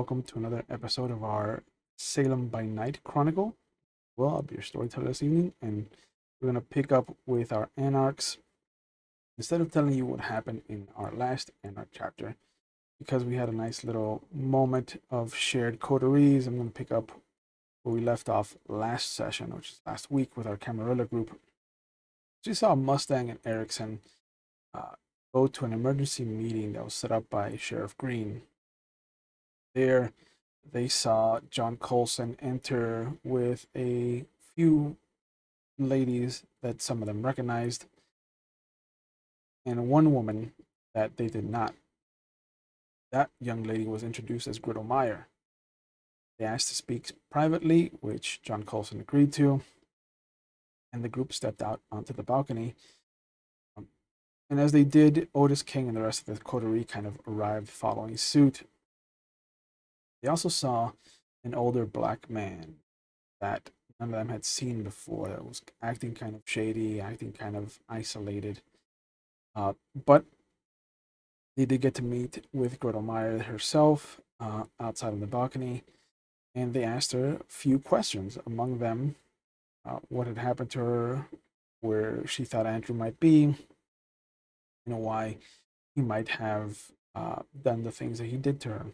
welcome to another episode of our Salem by Night Chronicle. Well, I'll be your storyteller this evening, and we're going to pick up with our Anarchs. Instead of telling you what happened in our last Anarch chapter, because we had a nice little moment of shared coteries, I'm going to pick up where we left off last session, which is last week with our Camarilla group. We saw Mustang and Erikson go to an emergency meeting that was set up by Sheriff Green. There, they saw John Coulson enter with a few ladies that some of them recognized, and one woman that they did not. That young lady was introduced as Gretel Meyer. They asked to speak privately, which John Coulson agreed to, and the group stepped out onto the balcony. And as they did, Otis King and the rest of the coterie kind of arrived following suit. They also saw an older black man that none of them had seen before, that was acting kind of shady, acting kind of isolated. But they did get to meet with Gretel Meyer herself outside on the balcony, and they asked her a few questions. Among them, what had happened to her, where she thought Andrew might be, why he might have done the things that he did to her.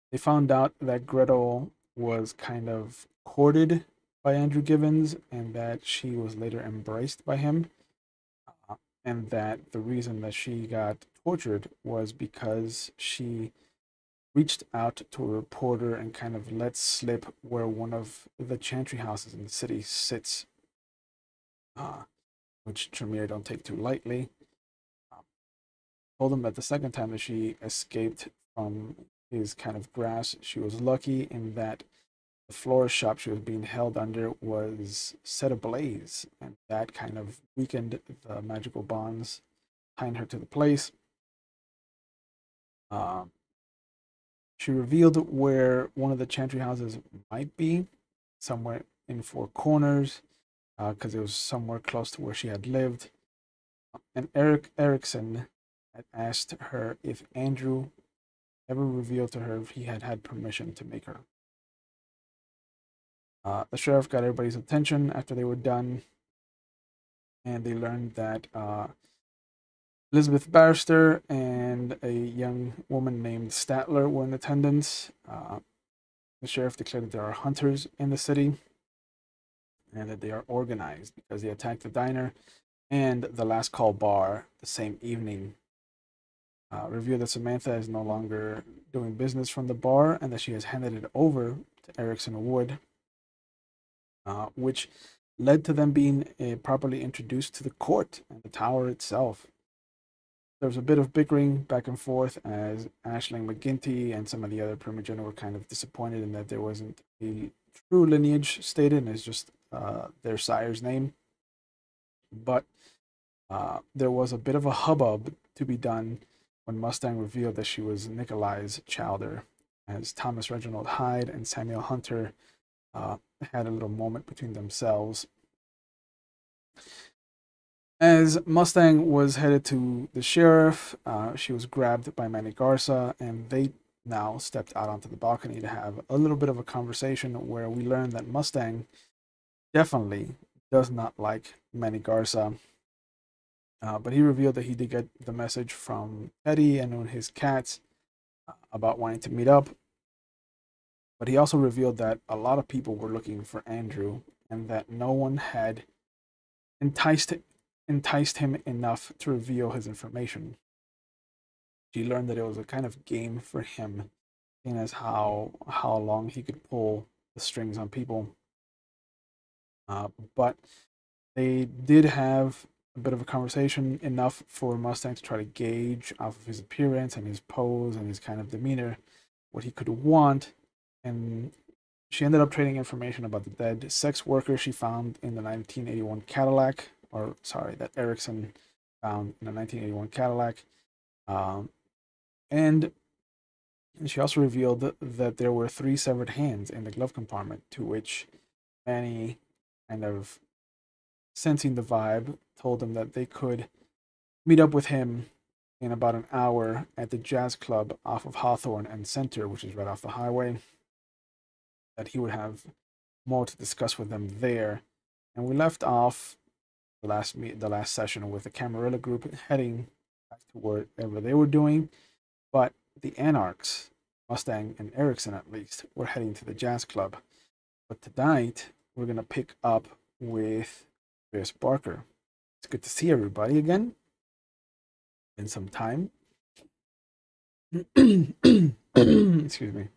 They found out that Gretel was kind of courted by Andrew Givens and that she was later embraced by him, and that the reason that she got tortured was because she reached out to a reporter and kind of let slip where one of the chantry houses in the city sits, which Tremere don't take too lightly. Told him that the second time that she escaped from his kind of grasp, she was lucky in that the florist shop she was being held under was set ablaze, and that kind of weakened the magical bonds tying her to the place. She revealed where one of the chantry houses might be, somewhere in Four Corners, because it was somewhere close to where she had lived. And Erikson had asked her if Andrew ever revealed to her if he had had permission to make her. The sheriff got everybody's attention after they were done, and they learned that Elizabeth Barrister and a young woman named Statler were in attendance. The sheriff declared that there are hunters in the city and that they are organized because they attacked the diner and the Last Call bar the same evening. Revealed that Samantha is no longer doing business from the bar and that she has handed it over to Erikson Wood, which led to them being properly introduced to the court and the tower itself. There was a bit of bickering back and forth as Aisling McGinty and some of the other Primogena were kind of disappointed in that there wasn't a true lineage stated and it's just their sire's name. But there was a bit of a hubbub to be done when Mustang revealed that she was Nikolai's chowder, as Thomas Reginald Hyde and Samuel Hunter had a little moment between themselves. As Mustang was headed to the sheriff, she was grabbed by Manny Garza, and they now stepped out onto the balcony to have a little bit of a conversation where we learned that Mustang definitely does not like Manny Garza. But he revealed that he did get the message from Eddie and his cats about wanting to meet up. But he also revealed that a lot of people were looking for Andrew and that no one had enticed him enough to reveal his information. She learned that it was a kind of game for him, seeing as how long he could pull the strings on people. But they did have a bit of a conversation, enough for Mustang to try to gauge off of his appearance and his pose and his kind of demeanor what he could want. And she ended up trading information about the dead sex worker she found in the 1981 Cadillac, that Erikson found in the 1981 Cadillac. And she also revealed that there were 3 severed hands in the glove compartment, to which Manny, kind of sensing the vibe, told them that they could meet up with him in about an hour at the jazz club off of Hawthorne and Center, which is right off the highway, that he would have more to discuss with them there. And we left off the last session with the Camarilla group heading back to whatever they were doing, but the Anarchs, Mustang and Erikson at least, were heading to the jazz club. But tonight we're gonna pick up with Andreas Barker. It's good to see everybody again. In some time. Excuse me.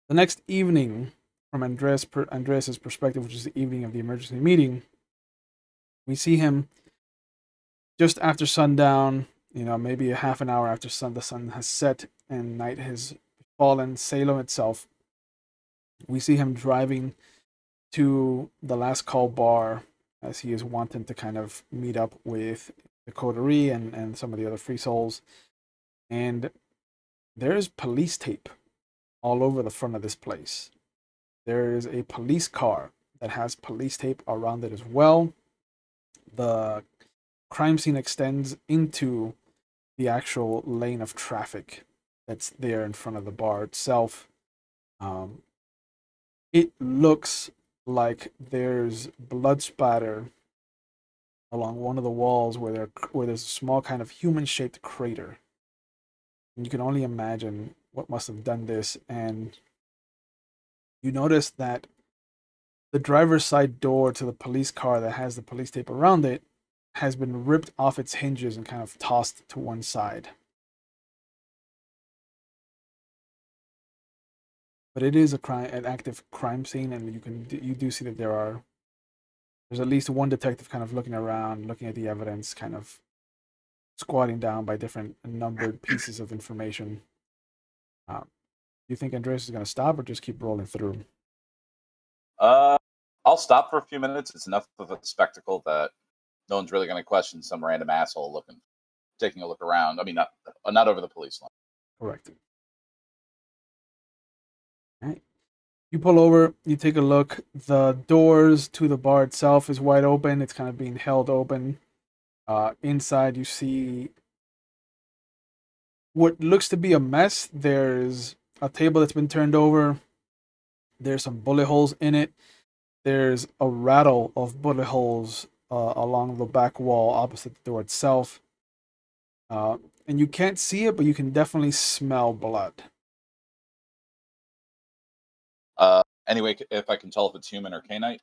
The next evening, from Andreas's perspective, which is the evening of the emergency meeting, we see him just after sundown, maybe a half an hour after the sun has set and night has fallen, Salem itself. We see him driving to the last call bar, as he is wanting to kind of meet up with the coterie and some of the other free souls. And there's police tape all over the front of this place. There is a police car that has police tape around it as well. The crime scene extends into the actual lane of traffic that's there in front of the bar itself. It looks like there's blood spatter along one of the walls where there's a small kind of human-shaped crater. And you can only imagine what must have done this. And you notice that the driver's side door to the police car that has the police tape around it has been ripped off its hinges and kind of tossed to one side. But it is an active crime scene, and you do see that there's at least one detective kind of looking around, looking at the evidence, kind of squatting down by different numbered pieces of information. Do you think Andreas is going to stop or just keep rolling through? I'll stop for a few minutes. It's enough of a spectacle that no one's really going to question some random asshole taking a look around. I mean, not over the police line. Correct. All right. You pull over, you take a look. The doors to the bar itself is wide open. It's kind of being held open. Inside, you see what looks to be a mess. There's a table that's been turned over. There's some bullet holes in it. There's a rattle of bullet holes along the back wall opposite the door itself. And you can't see it, but you can definitely smell blood. Anyway, if I can tell if it's human or canine?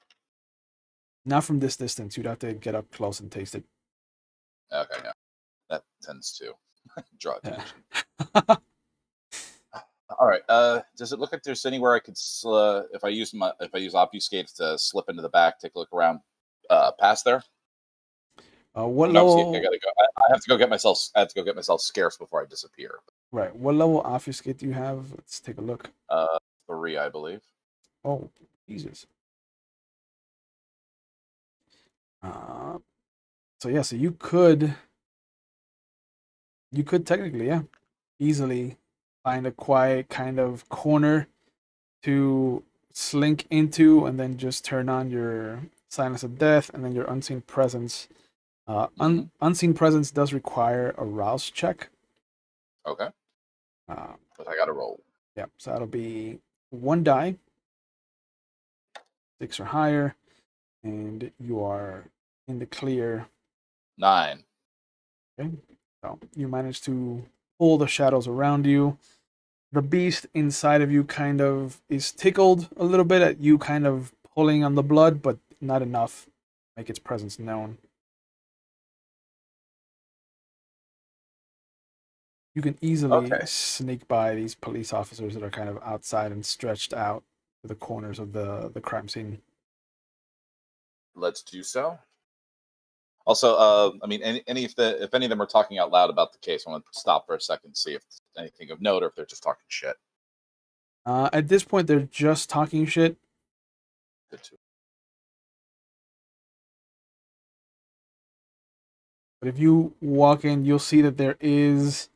Not from this distance. You'd have to get up close and taste it. Okay, yeah. That tends to draw attention. Yeah. All right. Does it look like there's anywhere I could, if I use obfuscate to slip into the back, take a look around, past there? What level? I gotta go. I have to go get myself scarce before I disappear. Right. What level obfuscate do you have? Let's take a look. 3, I believe. Oh, Jesus. So yeah, so you could technically, yeah, easily find a quiet kind of corner to slink into, and then just turn on your silence of death, and then your unseen presence. Unseen presence does require a rouse check. Okay. But I gotta roll. Yeah, so that'll be 1 die, 6 or higher, and you are in the clear. 9. Okay, so you manage to pull the shadows around you. The beast inside of you kind of is tickled a little bit at you kind of pulling on the blood, but not enough to make its presence known. You can easily sneak by these police officers that are kind of outside and stretched out to the corners of the crime scene. Let's do so. Also, I mean, if any of them are talking out loud about the case, I want to stop for a second, see if there's anything of note or if they're just talking shit. At this point, they're just talking shit. Good too. But if you walk in, you'll see that there is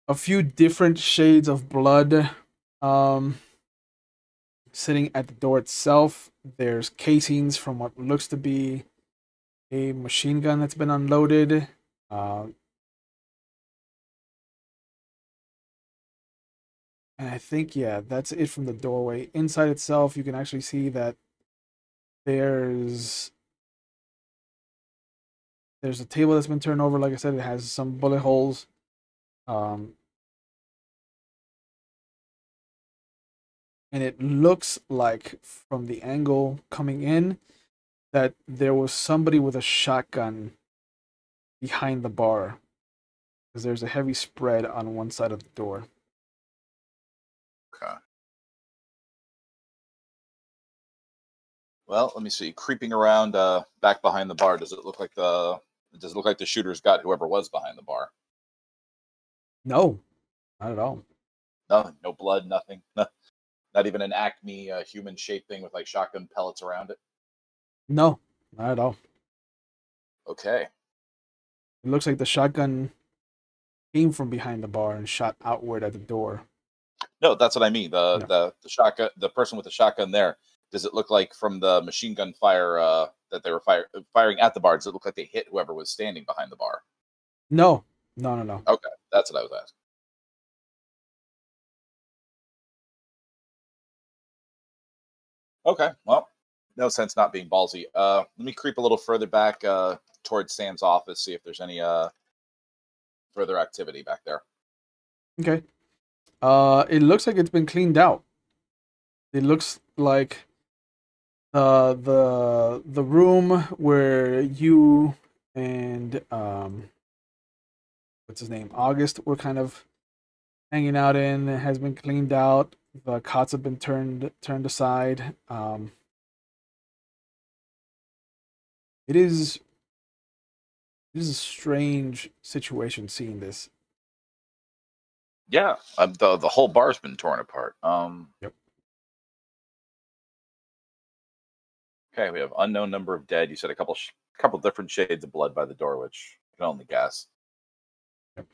a few different shades of blood sitting at the door itself. There's casings from what looks to be a machine gun that's been unloaded. Uh, and I think, yeah, that's it from the doorway. Inside itself, you can actually see that there's a table that's been turned over. Like I said, it has some bullet holes. Um, and it looks like from the angle coming in that there was somebody with a shotgun behind the bar, because there's a heavy spread on one side of the door. Okay. Well, let me see. Creeping around back behind the bar, does it look like the shooters got whoever was behind the bar? No, not at all. No, no blood, nothing. Not even an Acme human shaped thing with like shotgun pellets around it. No, not at all. Okay. It looks like the shotgun came from behind the bar and shot outward at the door. No, that's what I mean. The No. the shotgun, the person with the shotgun there. Does it look like from the machine gun fire that they were firing at the bar? Does it look like they hit whoever was standing behind the bar? No, no, no, no. Okay, that's what I was asking. Okay, well, no sense not being ballsy. Let me creep a little further back towards Sam's office, see if there's any further activity back there. Okay. It looks like it's been cleaned out. It looks like the room where you and what's his name, August, were kind of hanging out in has been cleaned out. The cots have been turned aside. It is a strange situation seeing this. Yeah, the whole bar's been torn apart. Yep. Okay, we have unknown number of dead. You said a couple different shades of blood by the door, which I can only guess. Yep.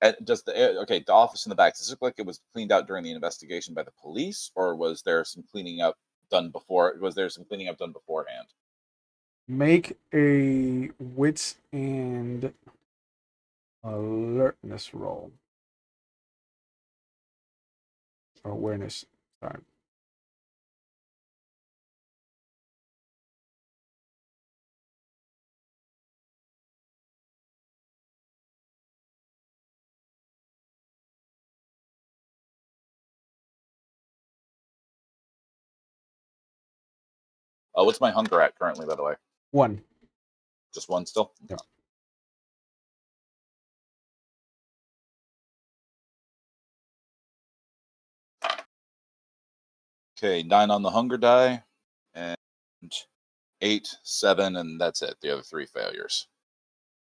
And does the office in the back, does it look like it was cleaned out during the investigation by the police, or was there some cleaning up done before? Was there some cleaning up done beforehand? Make a wits and alertness roll. Or awareness. Sorry. What's my hunger at currently, by the way? 1. Just one still? Yeah. Okay, 9 on the hunger die, and 8, 7, and that's it. The other 3 failures.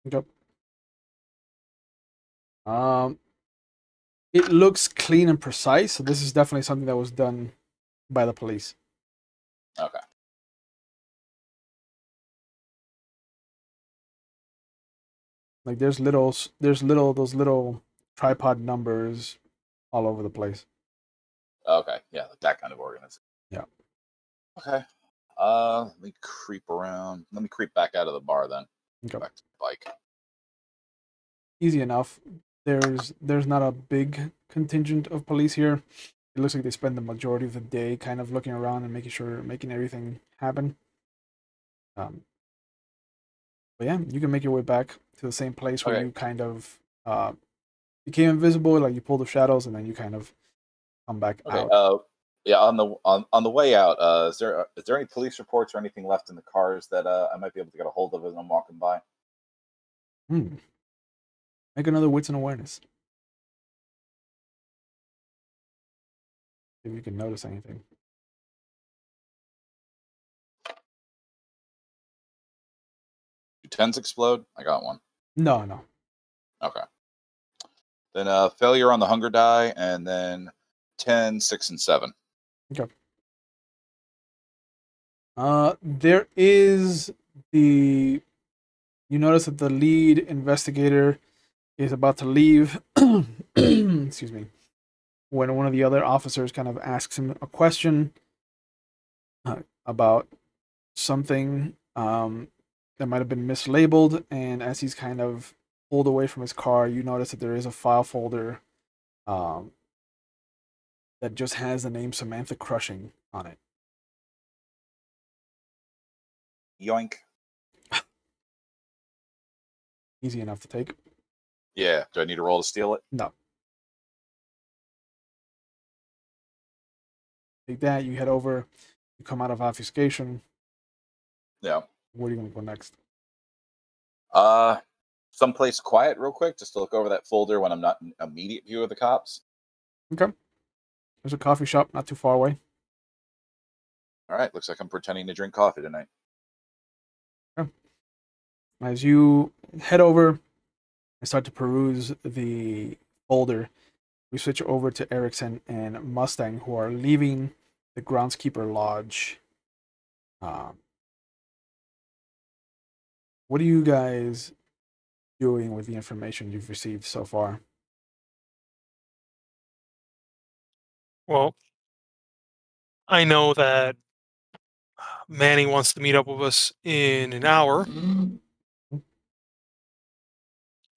Okay. It looks clean and precise, so this is definitely something that was done by the police. Okay. Like there's those little tripod numbers all over the place. Okay, yeah, like that kind of organization. Yeah. Okay. Let me creep around. Let me creep back out of the bar then. Okay. Back to the bike. Easy enough. There's not a big contingent of police here. It looks like they spend the majority of the day kind of looking around and making everything happen. But yeah, you can make your way back to the same place where Okay. you kind of became invisible, like you pull the shadows and then you kind of come back Okay. out. Yeah. On the way out, is there any police reports or anything left in the cars that I might be able to get a hold of as I'm walking by? Make another wits and awareness. If you can notice anything. Do 10s explode? I got one. No. Okay. Then failure on the hunger die, and then 10, 6, and 7. Okay. There is you notice that the lead investigator is about to leave. Excuse me. When one of the other officers kind of asks him a question about something, that might have been mislabeled. And as he's kind of pulled away from his car, you notice that there is a file folder um, that just has the name Samantha Crushing on it. Yoink. Easy enough to take. Yeah. Do I need to roll to steal it? No. Take that. You head over. You come out of obfuscation. Yeah. Where are you going to go next? Someplace quiet, real quick, just to look over that folder when I'm not in immediate view of the cops. Okay. There's a coffee shop not too far away. All right. Looks like I'm pretending to drink coffee tonight. Okay. As you head over and start to peruse the folder, we switch over to Erikson and Mustang, who are leaving the groundskeeper lodge. What are you guys doing with the information you've received so far? Well, I know that Manny wants to meet up with us in an hour,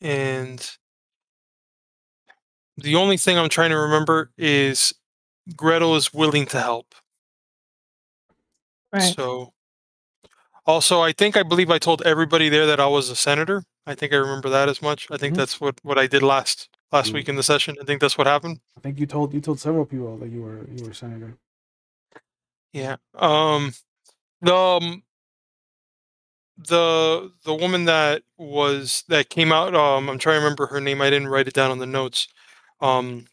and the only thing I'm trying to remember is Gretel is willing to help. Right. So, also, I believe I told everybody there that I was a senator. I think I remember that as much. I think Mhm. that's what I did last week in the session. I think that's what happened. I think you told several people that you were senator. Yeah. The the woman that came out. I'm trying to remember her name. I didn't write it down on the notes. I'm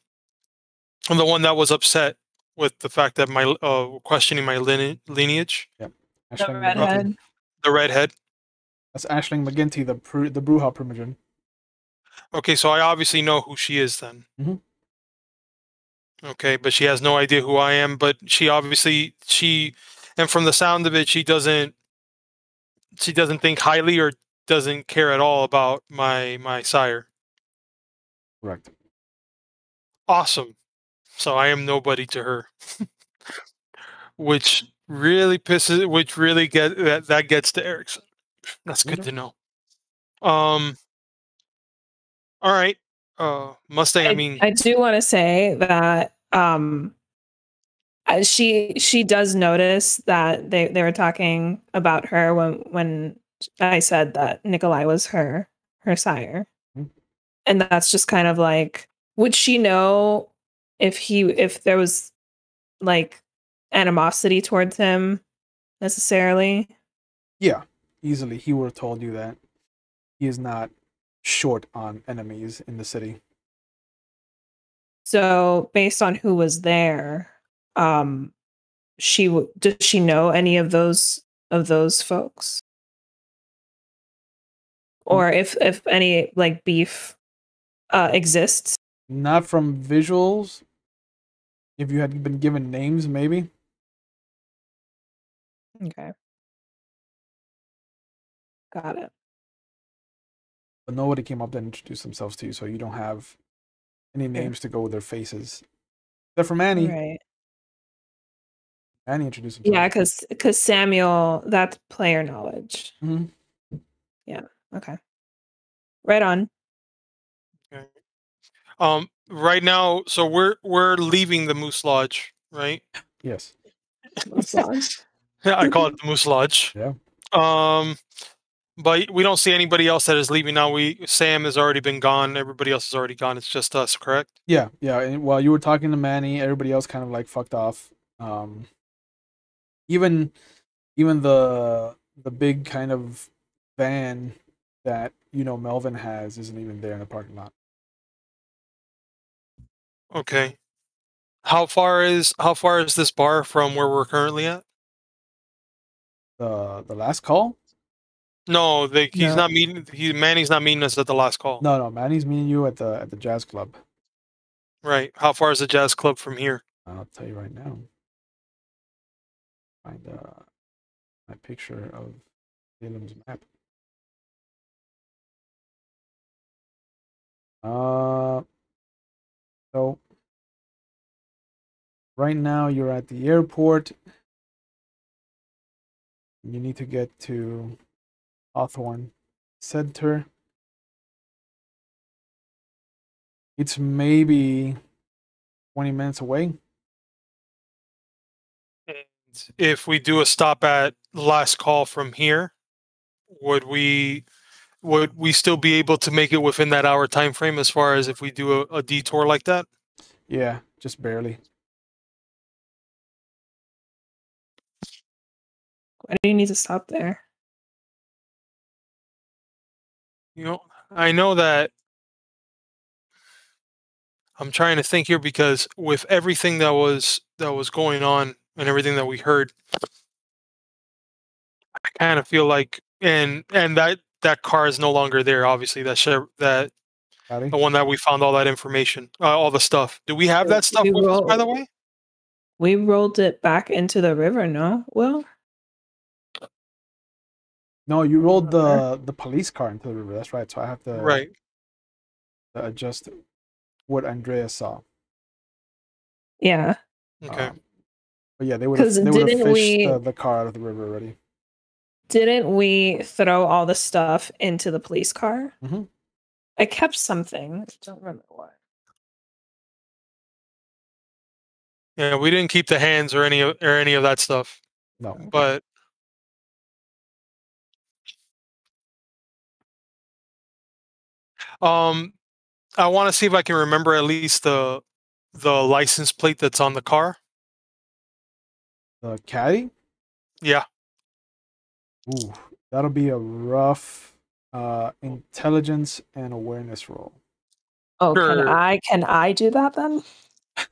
the one that was upset with the fact that my questioning my lineage. Yep. The Ashling redhead. McGinty. The redhead. That's Ashling McGinty, the Bruja Primogen. Okay, so I obviously know who she is then. Mhm. Okay, but she has no idea who I am. But she obviously and from the sound of it, she doesn't think highly or doesn't care at all about my sire. Correct. Awesome. So I am nobody to her, which really that gets to Erikson. That's good Okay. to know. All right. Mustang. I mean, I do want to say that she does notice that they were talking about her when I said that Nikolai was her sire. Mhm. And that's just kind of like, would she know if there was like animosity towards him necessarily? Yeah, easily. He would have told you that he is not short on enemies in the city. So based on who was there, does she know any of those folks? Or if any like beef exists? Not from visuals. If you had been given names, maybe. Okay. Got it. But nobody came up to introduce themselves to you, so you don't have any Yeah. names to go with their faces. Except for Manny. Right. Manny introduced himself. Yeah, because Samuel, that's player knowledge. Mhm. Yeah. Okay. Right on. okay. Right now, so we're leaving the Moose Lodge, right? Yes. Moose Lodge. I call it the Moose Lodge. Yeah. But we don't see anybody else that is leaving now. Sam has already been gone. Everybody else is already gone. It's just us, correct? Yeah. And while you were talking to Manny, everybody else kind of like fucked off. Even the big kind of van that Melvin has isn't even there in the parking lot. Okay. How far is this bar from where we're currently at? The last call? No, he's No. not meeting. Manny's not meeting us at the last call. No, Manny's meeting you at the jazz club. Right. How far is the jazz club from here? I'll tell you right now. Find my picture of Salem's map. So right now you're at the airport. You need to get to Hawthorne Center. It's maybe 20 minutes away. And if we do a stop at last call from here, would we still be able to make it within that hour time frame as far as if we do a detour like that? Yeah, just barely. Why do you need to stop there? You know, I know that I'm trying to think here because with everything that was going on and everything that we heard, I kind of feel like and that car is no longer there. Obviously, that Howdy. the one that we found all that information, all the stuff. Do we have that stuff with us, by the way? We rolled it back into the river, no? Will? No, you rolled the police car into the river. That's right. So I have to, Right. to adjust what Andreas saw. Yeah. Okay. But yeah, they would have 'Cause fished didn't the car out of the river already. Didn't we throw all the stuff into the police car? Mhm. I kept something. I don't remember what. Yeah, we didn't keep the hands or any of that stuff. No. But I want to see if I can remember at least the license plate that's on the car. The caddy? Yeah. Ooh, that'll be a rough intelligence and awareness roll. Oh, Sure. can I do that then? I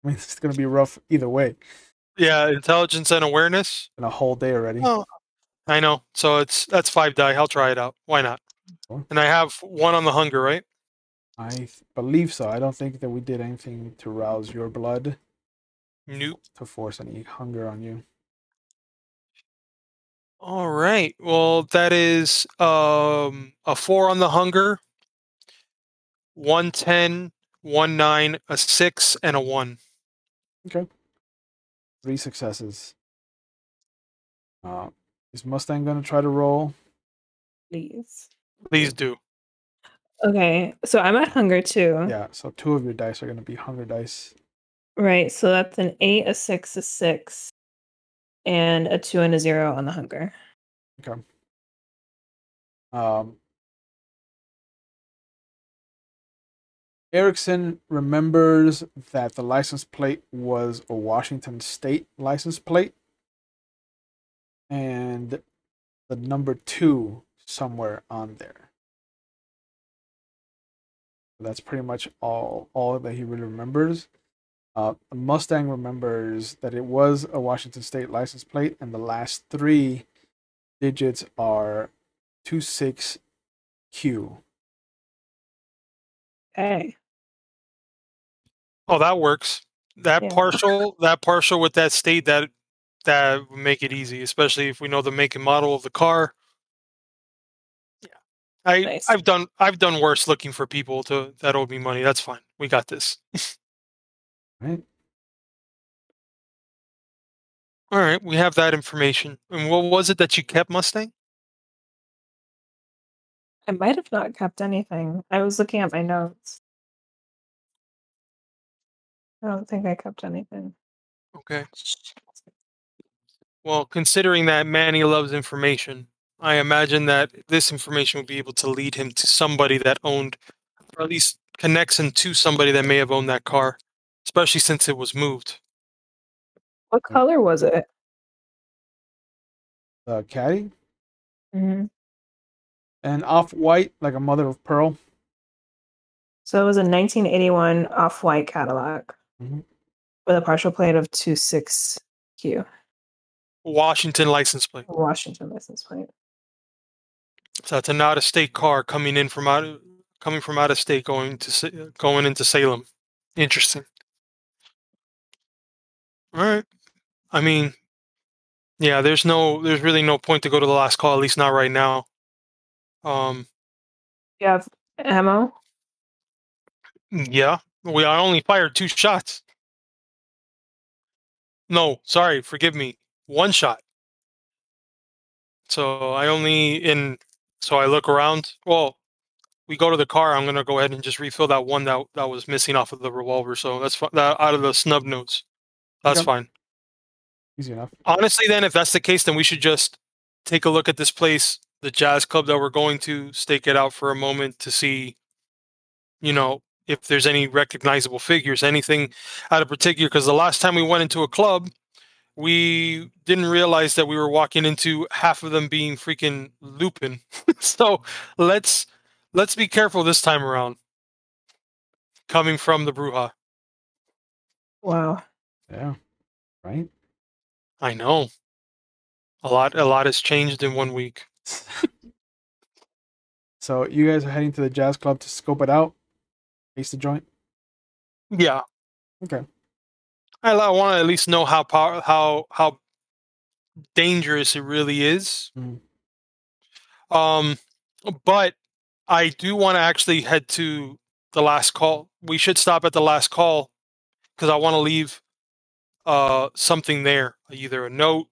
mean, it's gonna be rough either way. Yeah, intelligence and awareness. In a whole day already. Oh, I know. So that's 5 die. I'll try it out. Why not? Sure. And I have 1 on the hunger, right? I believe so. I don't think that we did anything to rouse your blood. Nope. To force any hunger on you. All right. Well, that is a 4 on the hunger, 110, 19, a 6, and a 1. Okay. 3 successes. Is Mustang gonna try to roll? Please. Please do. Okay, so I'm at hunger too. Yeah, so 2 of your dice are gonna be hunger dice. Right, so that's an 8, a 6, a 6, and a 2 and a 0 on the hunger. Okay. Erikson remembers that the license plate was a Washington State license plate and the number 2 somewhere on there. That's pretty much all that he really remembers. Mustang remembers that it was a Washington State license plate, and the last 3 digits are 26Q. Okay. Oh, that works. That Yeah. partial with that state that would make it easy, especially if we know the make and model of the car. Yeah, Nice. I've done worse looking for people that owed me money. That's fine. We got this. Right? All right, we have that information. And what was it that you kept, Mustang? I might have not kept anything. I was looking at my notes. I don't think I kept anything. Okay. Well, considering that Manny loves information, I imagine that this information will be able to lead him to somebody that owned, or at least connects him to somebody that may have owned that car, especially since it was moved. What color was it? The caddy? Mm-hmm. And off-white, like a mother of pearl. So it was a 1981 off-white Cadillac Mhm. with a partial plate of 26Q. Washington license plate. Washington license plate. So it's an out-of-state car coming from out of state, going into Salem. Interesting. All right. I mean, yeah. There's really no point to go to the last call, at least not right now. You have ammo? Yeah. I only fired 2 shots. No, sorry, forgive me. 1 shot. So so I look around. Well, we go to the car. I'm gonna go ahead and just refill that one that was missing off of the revolver. So that's that out of the snub notes. That's Okay. fine. Easy enough. Honestly, then, if that's the case, then we should just take a look at this place, the jazz club that we're going to, stake it out for a moment to see, if there's any recognizable figures, anything out of particular. Because the last time we went into a club, we didn't realize that we were walking into half of them being freaking Lupin. So let's be careful this time around. Coming from the Bruja. Wow. Yeah. Right? I know. A lot has changed in 1 week. So you guys are heading to the jazz club to scope it out? Taste the joint? Yeah. Okay. I want to at least know how dangerous it really is. Mm. But I do want to actually head to the last call. We should stop at the last call because I want to leave something there, either a note,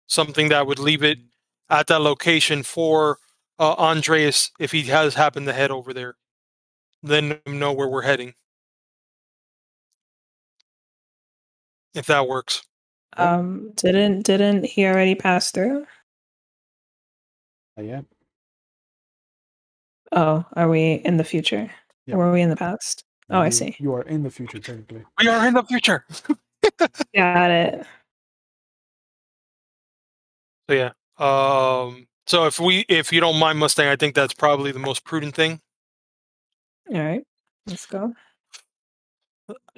something that would leave it at that location for Andreas if he has happened to head over there. Then know where we're heading. If that works. Didn't he already pass through? Not yet. Oh, are we in the future? Yep. Or were we in the past? Oh, I see. You are in the future, technically. We are in the future. Got it. So yeah. So if you don't mind, Mustang, I think that's probably the most prudent thing. All right. Let's go.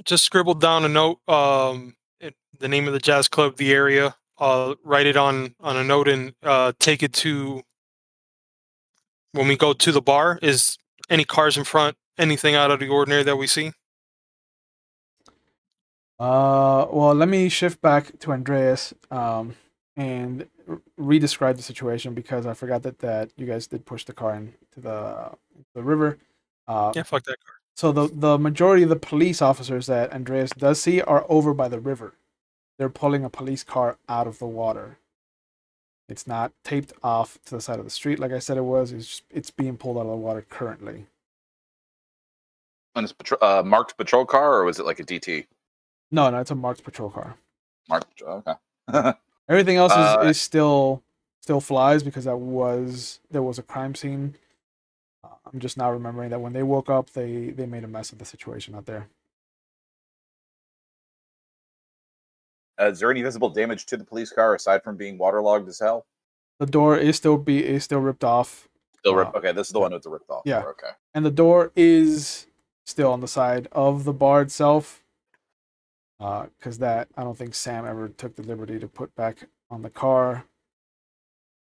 Just scribbled down a note, the name of the jazz club, the area. Write it on a note and take it to when we go to the bar. Is any cars in front? Anything out of the ordinary that we see? Well, let me shift back to Andreas and re-describe the situation because I forgot that you guys did push the car into the river. Yeah, fuck that car. So the majority of the police officers that Andreas does see are over by the river. They're pulling a police car out of the water. It's not taped off to the side of the street like I said it was. It's being pulled out of the water currently. And it's marked patrol car, or was it like a DT? No, it's a marked patrol car. Marked patrol, okay. Everything else is still flies because there was a crime scene. I'm just now remembering that when they woke up, they made a mess of the situation out there. Is there any visible damage to the police car aside from being waterlogged as hell? The door is still ripped off. Still ripped. Okay, this is the one with the ripped off. Yeah. Door, okay. And the door is still on the side of the bar itself. Because that I don't think Sam ever took the liberty to put back on the car.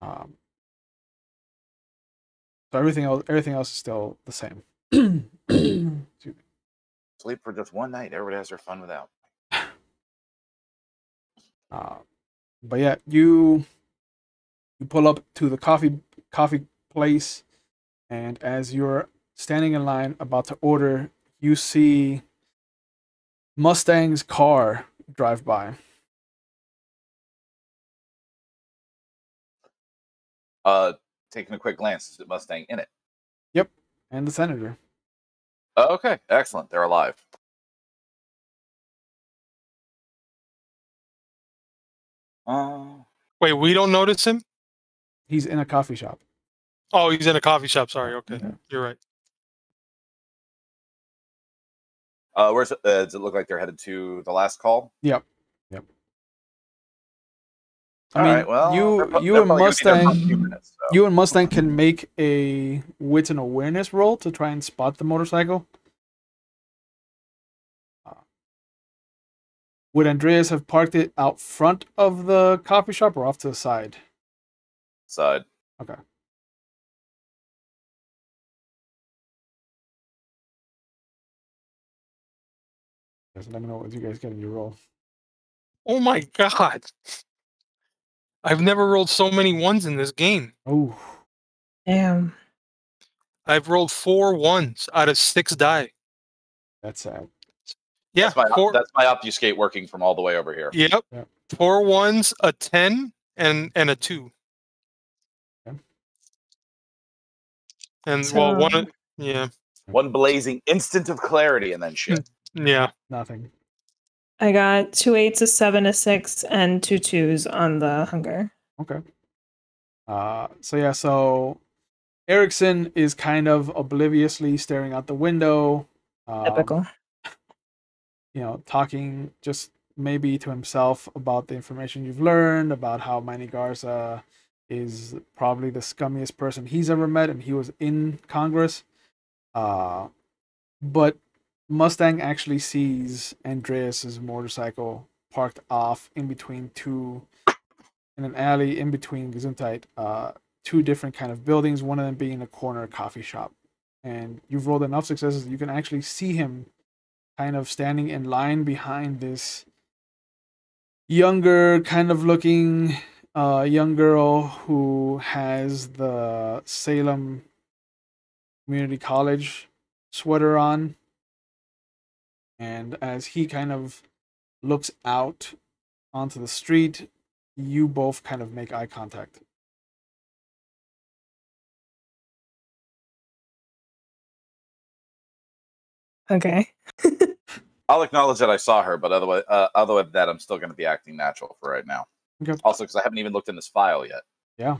So everything else is still the same. Sleep for just one night. Everybody has their fun without. But yeah, you pull up to the coffee place, and as you're standing in line about to order, you see Mustang's car drive by. Taking a quick glance, is it Mustang in it? Yep, and the senator. Okay, excellent. They're alive. Wait, we don't notice him? He's in a coffee shop. Oh, he's in a coffee shop. Sorry. Okay, Yeah. You're right. Does it look like they're headed to the last call? Yep. I All mean, right, well, you and Mustang, minutes, so. you and Mustang can make a wit and awareness roll to try and spot the motorcycle. Would Andreas have parked it out front of the coffee shop or off to the side? Side. Okay. Let me know what you guys get in your roll. Oh my god. I've never rolled so many ones in this game. Oh. Damn. I've rolled 4 1s out of 6 die. That's sad. Yeah. That's my obfuscate working from all the way over here. Yep. Yep. 4 1s, a 10, and a 2. And So- yeah, One blazing instant of clarity, and then shit. yeah. Nothing. I got 2 8s, a 7, a 6, and 2 2s on the hunger. Okay. So Erikson is kind of obliviously staring out the window. Typical. Talking just maybe to himself about the information you've learned, about how Manny Garza is probably the scummiest person he's ever met, and he was in Congress. But Mustang actually sees Andreas's motorcycle parked off in an alley in between Gesundheit, two different kind of buildings, one of them being a corner coffee shop. And you've rolled enough successes that you can actually see him kind of standing in line behind this younger kind of looking young girl who has the Salem Community College sweater on. And as he kind of looks out onto the street, you both kind of make eye contact. Okay. I'll acknowledge that I saw her, but otherwise than that, I'm still going to be acting natural for right now. Okay. Also, because I haven't even looked in this file yet. Yeah.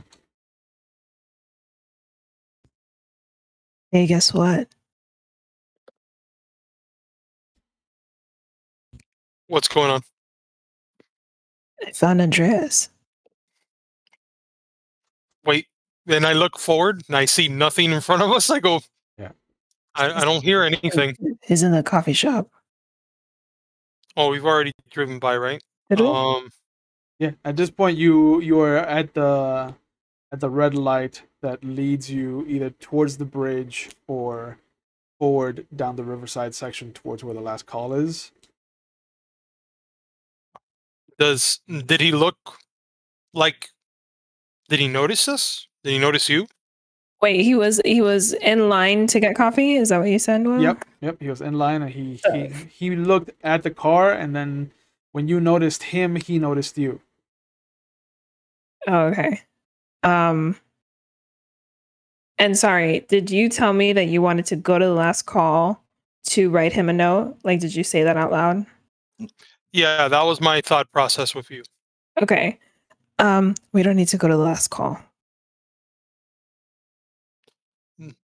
Hey, guess what? What's going on? I found Andreas. Wait. Then I look forward and I see nothing in front of us. I go, Yeah. I don't hear anything. He's in the coffee shop. Oh, we've already driven by, right? Did we? Yeah. At this point, you are at the red light that leads you either towards the bridge or forward down the riverside section towards where the last call is. Did he look like? Did he notice us? Did he notice you? Wait, he was in line to get coffee? Is that what you said, Will? Yep. He was in line, and he looked at the car, and then when you noticed him, he noticed you. Oh, okay. And sorry, did you tell me that you wanted to go to the last call to write him a note? Like, did you say that out loud? Yeah, that was my thought process with you. Okay. We don't need to go to the last call.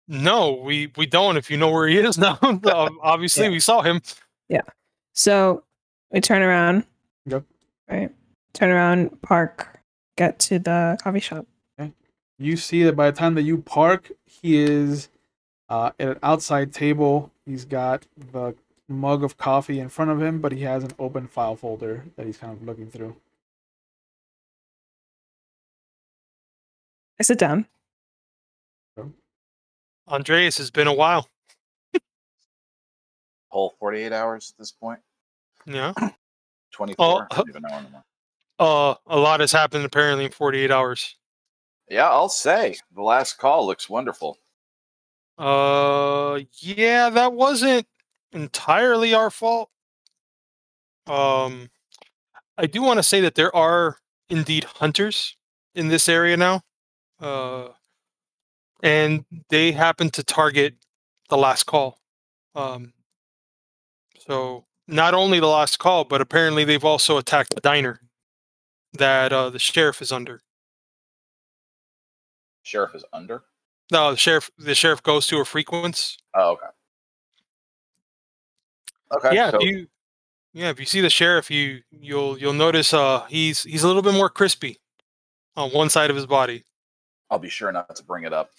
No, we don't. If you know where he is now, obviously Yeah. we saw him. Yeah. So we turn around. Yep. Right. Turn around, park, get to the coffee shop. You see that by the time that you park, he is at an outside table. He's got the mug of coffee in front of him, but he has an open file folder that he's kind of looking through. I sit down. Andreas, has been a while. Whole 48 hours at this point. Yeah. 24. I don't even know anymore. A lot has happened apparently in 48 hours. Yeah, I'll say the last call looks wonderful. Yeah, that wasn't entirely our fault. I do want to say that there are indeed hunters in this area now. And they happen to target the last call. So not only the last call, but apparently they've also attacked the diner that the sheriff is under. Sheriff is under? No, the sheriff goes to or frequents. Oh, okay. Okay. Yeah, So, if you see the sheriff, you'll notice he's a little bit more crispy on one side of his body. I'll be sure not to bring it up.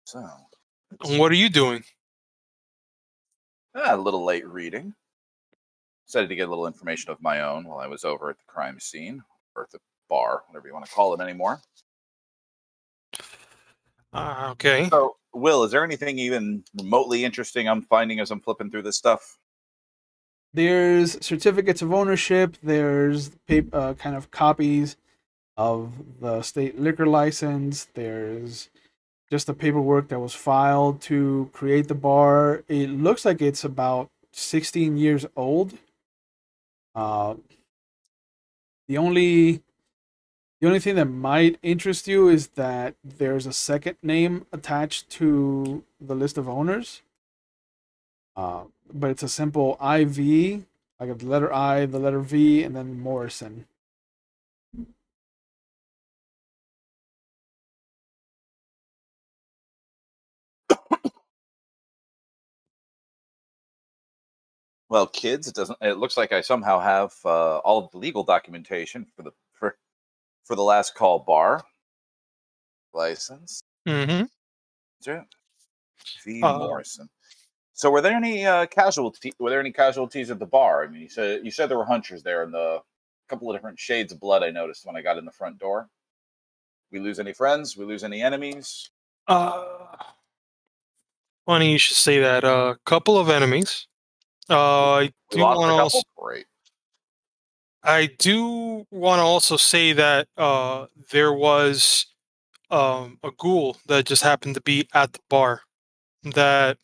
So, And what are you doing? a little late reading. Decided to get a little information of my own while I was over at the crime scene, or at the bar, whatever you want to call it anymore. Okay. So, Will, is there anything even remotely interesting I'm finding as I'm flipping through this stuff? There's certificates of ownership. There's kind of copies of the state liquor license. There's just the paperwork that was filed to create the bar. It looks like it's about 16 years old. The only The only thing that might interest you is that there's a second name attached to the list of owners. But it's a simple IV, like the letter I, the letter V, and then Morrison. Well, kids, it doesn't. It looks like I somehow have all of the legal documentation for the last call bar license. Mm-hmm. V. Morrison. So, were there any casualties? Were there any casualties at the bar? I mean, you said there were hunters there, and the couple of different shades of blood I noticed when I got in the front door. We lose any friends? We lose any enemies? Funny you should say that. A couple of enemies. I We do lost want a to couple. also. Great. I do want to also say that there was a ghoul that just happened to be at the bar. That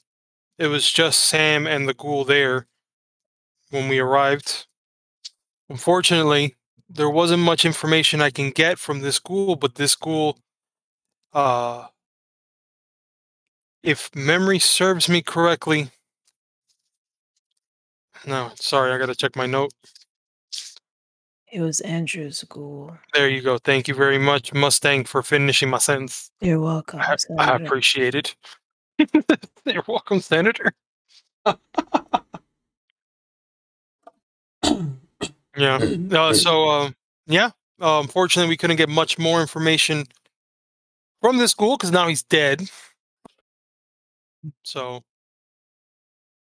it was just Sam and the ghoul there when we arrived. Unfortunately, there wasn't much information I can get from this ghoul, but this ghoul, if memory serves me correctly, no, sorry, I gotta check my note. It was Andrew's ghoul. There you go. Thank you very much, Mustang, for finishing my sentence. You're welcome, I Senator. appreciate it. You're welcome, Senator. Yeah. Yeah. Unfortunately, we couldn't get much more information from this ghoul because now he's dead. So.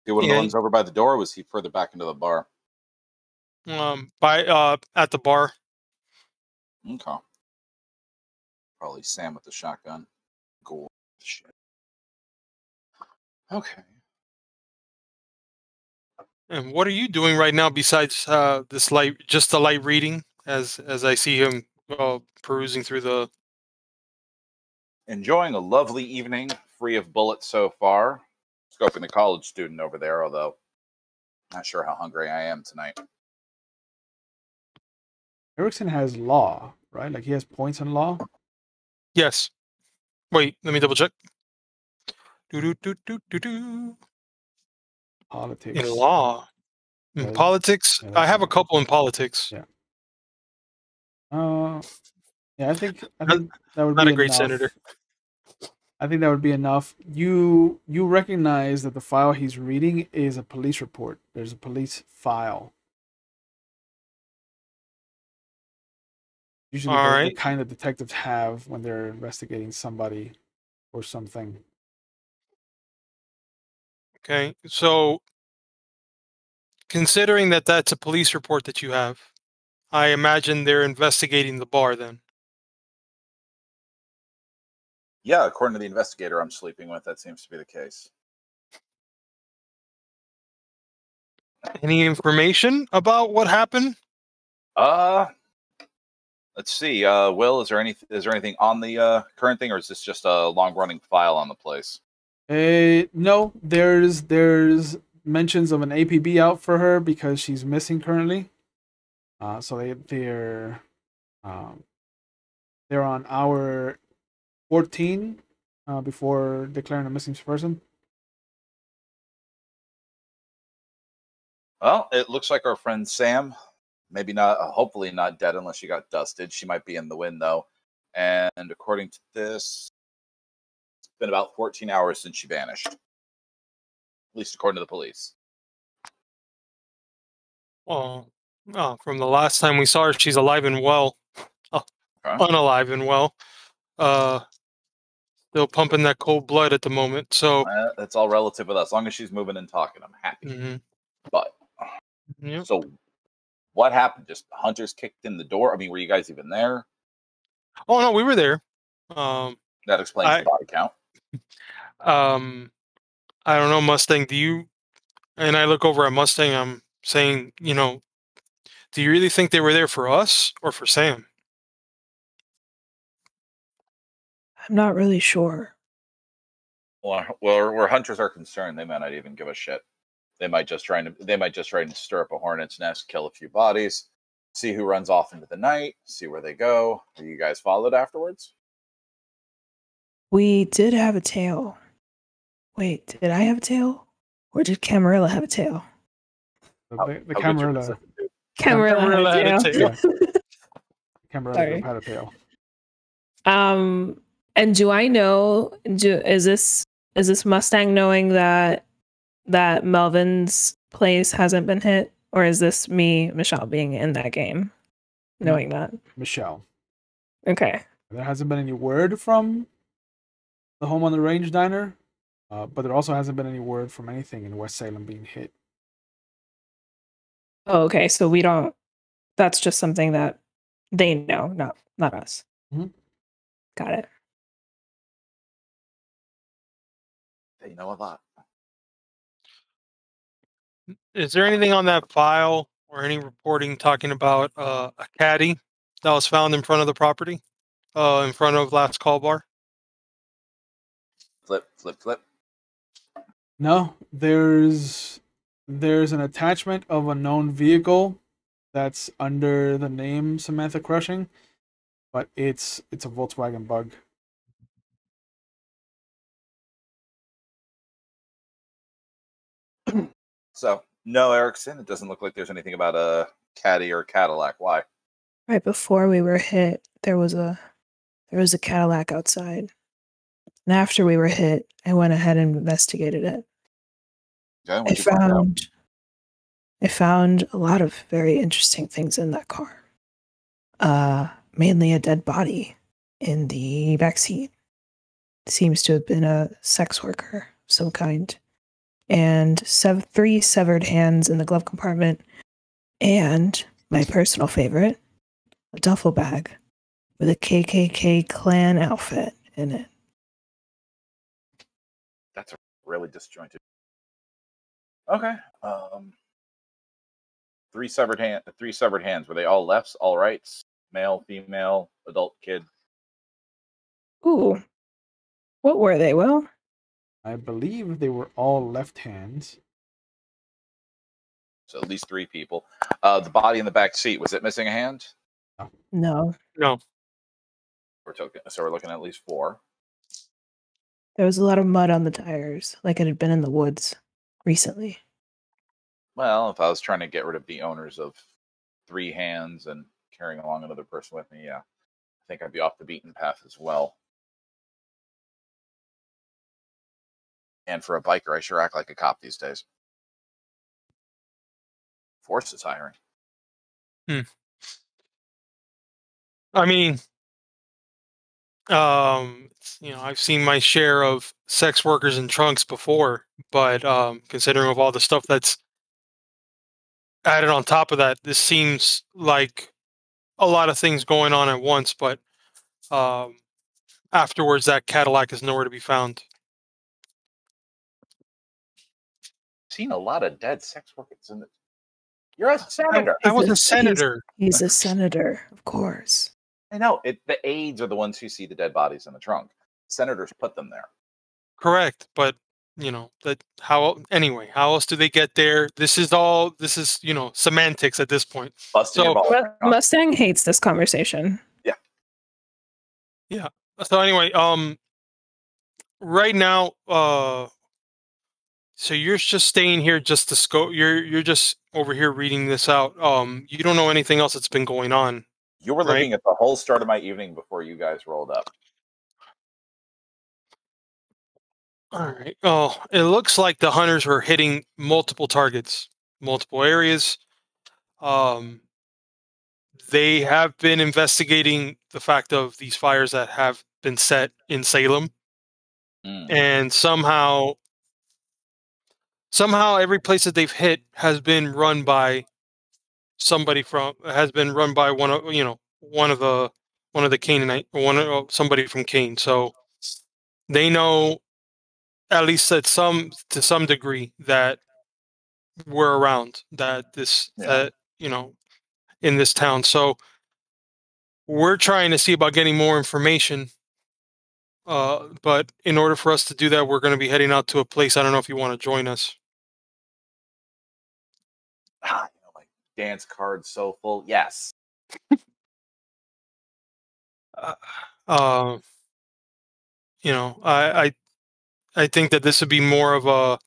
He one of the ones over by the door, or was he further back into the bar? At the bar. Okay. Probably Sam with the shotgun. Ghoul. Shit. Okay. And what are you doing right now besides this just the light reading as I see him perusing through the... Enjoying a lovely evening, free of bullets so far. Scoping the college student over there, although not sure how hungry I am tonight. Erikson has law, right? Like he has points in law. Yes. Wait, let me double check. Do. Politics. In law. In politics? Yeah, I have a couple in politics. Yeah. Yeah, I think that would not be a great enough. Senator. I think that would be enough. You recognize that the file he's reading is a police report. There's a police file. Usually the kind of detectives have when they're investigating somebody or something. Okay, so considering that that's a police report that you have, I imagine they're investigating the bar then. Yeah, according to the investigator I'm sleeping with, that seems to be the case. Any information about what happened? Let's see. Will, is there anything on the current thing, or is this just a long-running file on the place? No, there's mentions of an APB out for her because she's missing currently. So they're on hour 14 before declaring a missing person. Well, it looks like our friend Sam, maybe not, hopefully not dead unless she got dusted. She might be in the wind though. And according to this, it's been about 14 hours since she vanished. At least according to the police. Oh, from the last time we saw her, she's alive and well. Unalive and well. Still pumping that cold blood at the moment. So that's all relative with us. As long as she's moving and talking, I'm happy. Mm-hmm. But so what happened? Just hunters kicked in the door? I mean, were you guys even there? Oh no, we were there. That explains the body count. I don't know, Mustang. Do you? And I look over at Mustang. I'm saying, do you really think they were there for us or for Sam? I'm not really sure. Well, where hunters are concerned, they might not even give a shit. They might just try and stir up a hornet's nest, kill a few bodies, see who runs off into the night, see where they go. Are you guys followed afterwards? We did have a tail. Wait, did I have a tail? Or did Camarilla have a tail? The How good's your Camarilla, perception, dude? Camarilla had a tail. Camarilla Sorry. had a tail. And do I know? Is this Mustang knowing that Melvin's place hasn't been hit, or is this me, Michelle, being in that game, knowing that? Michelle. Okay. There hasn't been any word from the Home on the Range diner, but there also hasn't been any word from anything in West Salem being hit. Oh, okay. So we don't. That's just something that they know, not us. Mhm. Got it. They know a lot. Is there anything on that file or any reporting talking about a caddy that was found in front of the property, in front of last call bar? Flip, flip, flip. No, there's an attachment of a known vehicle that's under the name Samantha Crushing, but it's a Volkswagen Bug. So, no, Erikson. It doesn't look like there's anything about a caddy or Cadillac. Why? Right before we were hit, there was a Cadillac outside. And after we were hit, I went ahead and investigated it. Okay, what'd you find out? I found a lot of very interesting things in that car. Mainly a dead body in the backseat. Seems to have been a sex worker of some kind. And 3 severed hands in the glove compartment. And my personal favorite, a duffel bag with a KKK Klan outfit in it. That's really disjointed. Okay. 3 severed hands. Were they all lefts, all rights? Male, female, adult, kid? Ooh. What were they, Will? I believe they were all left hands. So at least 3 people. The body in the back seat, was it missing a hand? No. No. So we're looking at least 4. There was a lot of mud on the tires, like it had been in the woods recently. Well, if I was trying to get rid of the owners of 3 hands and carrying along another person with me, yeah, I think I'd be off the beaten path as well. And for a biker, I sure act like a cop these days. Force is hiring. I mean, I've seen my share of sex workers in trunks before, but considering of all the stuff that's added on top of that, this seems like a lot of things going on at once. But afterwards, that Cadillac is nowhere to be found. Seen a lot of dead sex workers in it. You're a senator. I was a senator. He's a senator, of course. I know. The aides are the ones who see the dead bodies in the trunk. Senators put them there. Correct, but how else do they get there? This is semantics at this point. Busting your balls. Mustang hates this conversation. Yeah. So anyway, right now, so you're just staying here just to scope. You're just over here reading this out. You don't know anything else that's been going on. You were looking at the whole start of my evening before you guys rolled up. All right. Oh, it looks like the hunters were hitting multiple targets, multiple areas. They have been investigating the fact of these fires that have been set in Salem, and somehow every place that they've hit has been run by somebody one of the Canaanite, somebody from Cain. So they know at least to some degree that we're around, that in this town. So we're trying to see about getting more information. But in order for us to do that, we're going to be heading out to a place. I don't know if you want to join us. dance card so full. Yes. You know, I think that this would be more of a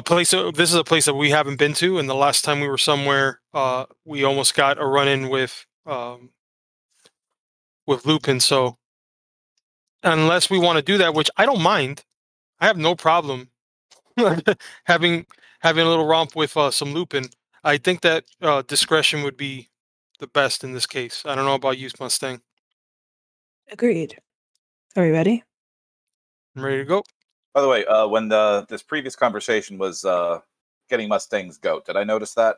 place. This is a place that we haven't been to, and the last time we were somewhere, we almost got a run-in with Lupin. So unless we want to do that, which I don't mind, I have no problem having a little romp with some Lupin. I think that discretion would be the best in this case. I don't know about you, Mustang. Agreed. Are we ready? I'm ready to go. By the way, when this previous conversation was getting Mustang's goat, did I notice that?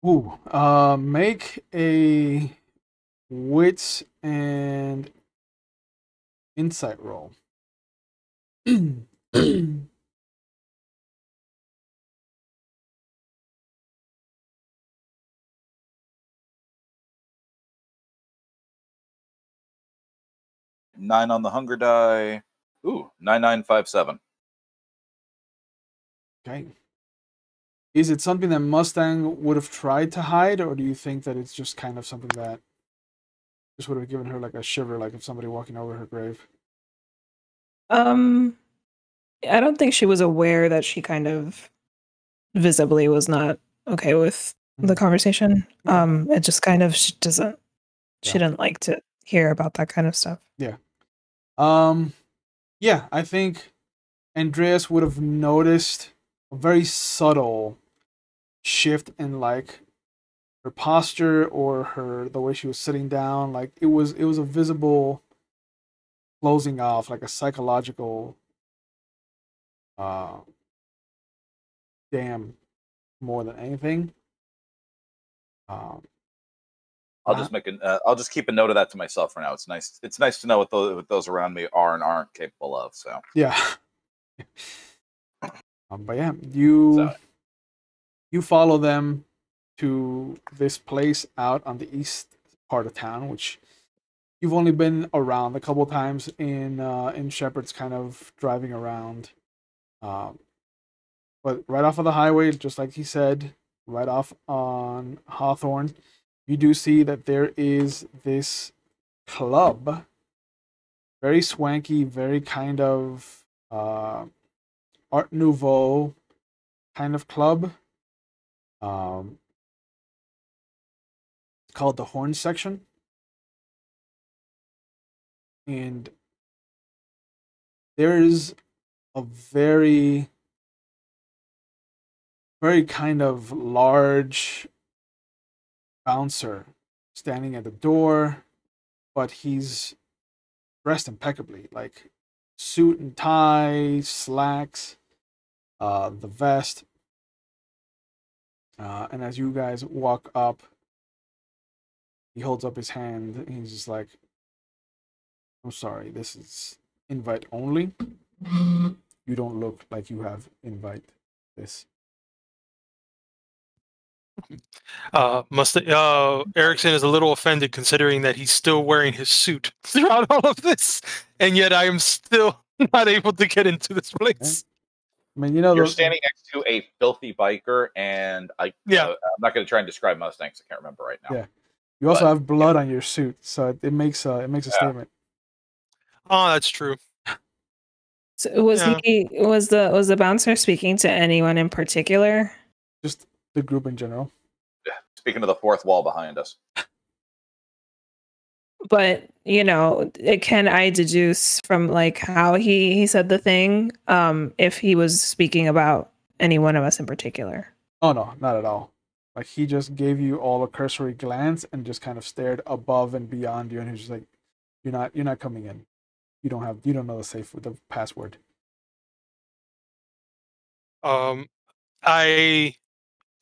Ooh, make a wits and insight roll. 9 on the hunger die. Ooh, 9957. Okay. Is it something that Mustang would have tried to hide, or do you think that it's just kind of something that just would have given her like a shiver, like if somebody walking over her grave? I don't think she was aware that she kind of visibly was not okay with the conversation. It just kind of she didn't like to hear about that kind of stuff. Yeah. Yeah, I think Andreas would have noticed a very subtle shift in like her posture or the way she was sitting down. Like it was a visible closing off, like a psychological damn more than anything. I'll just keep a note of that to myself for now. It's nice. It's nice to know what those around me are and aren't capable of. So yeah. But yeah, you follow them to this place out on the east part of town, which you've only been around a couple times in Shepherd's kind of driving around. But right off of the highway, just like he said, right off on Hawthorne, you do see that there is this club, very swanky, very kind of Art Nouveau kind of club. It's called the Horn Section. And there is a very, very kind of large bouncer standing at the door, but he's dressed impeccably, like suit and tie, slacks, the vest. And as you guys walk up, he holds up his hand and he's just like, I'm sorry, this is invite only. You don't look like you have invite this. Erikson is a little offended considering that he's still wearing his suit throughout all of this, and yet I am still not able to get into this place. I mean, you know, you're standing next to a filthy biker, and I'm not going to try and describe Mustangs. I can't remember right now. Yeah, you also have blood on your suit, so it makes a statement. Oh, that's true. So was the bouncer speaking to anyone in particular? Just the group in general. Yeah, speaking of the fourth wall behind us. But can I deduce from like how he said the thing, if he was speaking about any one of us in particular? Oh no, not at all. Like he just gave you all a cursory glance and just kind of stared above and beyond you, and he was just like, "You're not coming in. You don't know the password."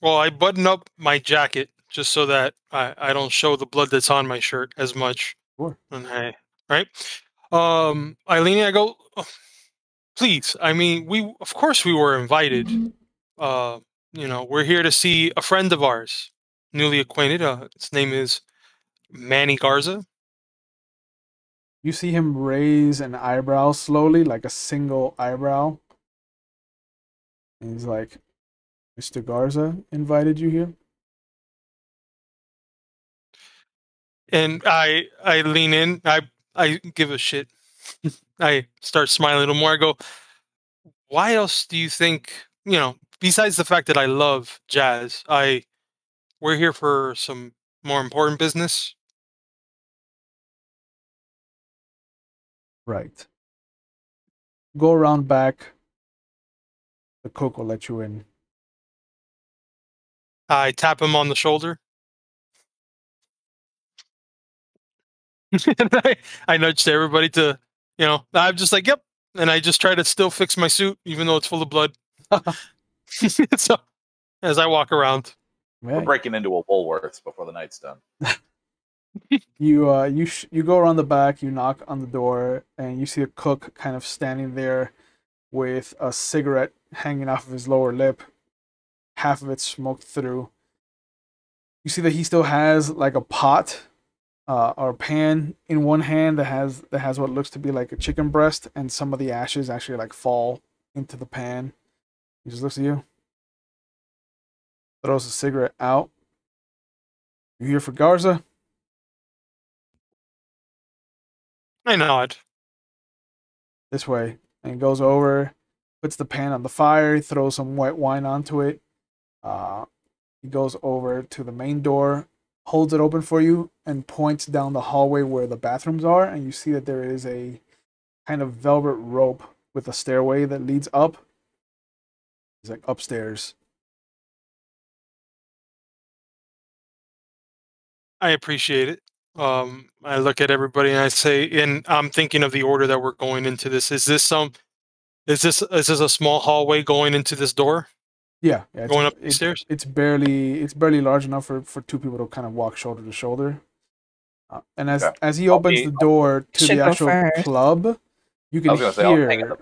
I button up my jacket just so that I don't show the blood that's on my shirt as much. Sure. And I lean in, I go, oh, please. I mean, of course we were invited. We're here to see a friend of ours, newly acquainted. His name is Manny Garza. You see him raise an eyebrow slowly, like a single eyebrow. And he's like, Mr. Garza invited you here. And I lean in. I give a shit. I start smiling a little more. I go, why else do you think, besides the fact that I love jazz, we're here for some more important business? Right. Go around back. The cook will let you in. I tap him on the shoulder. And I nudge to everybody to, I'm just like, yep. And I just try to still fix my suit, even though it's full of blood. So as I walk around. We're breaking into a Woolworths before the night's done. You go around the back, you knock on the door, and you see a cook kind of standing there with a cigarette hanging off of his lower lip, half of it smoked through. You see that he still has like a pot or a pan in one hand that has what looks to be like a chicken breast, and some of the ashes actually like fall into the pan. He just looks at you, throws the cigarette out. You here for Garza? I nod. This way. And he goes over, puts the pan on the fire, throws some white wine onto it. He goes over to the main door, holds it open for you, and points down the hallway where the bathrooms are. And you see that there is a kind of velvet rope with a stairway that leads up. He's like upstairs. I appreciate it. I look at everybody and I say, and I'm thinking of the order that we're going into this. Is this a small hallway going into this door? Yeah, going upstairs. It's barely large enough for two people to kind of walk shoulder to shoulder. And as he opens the door to the actual club, you can hear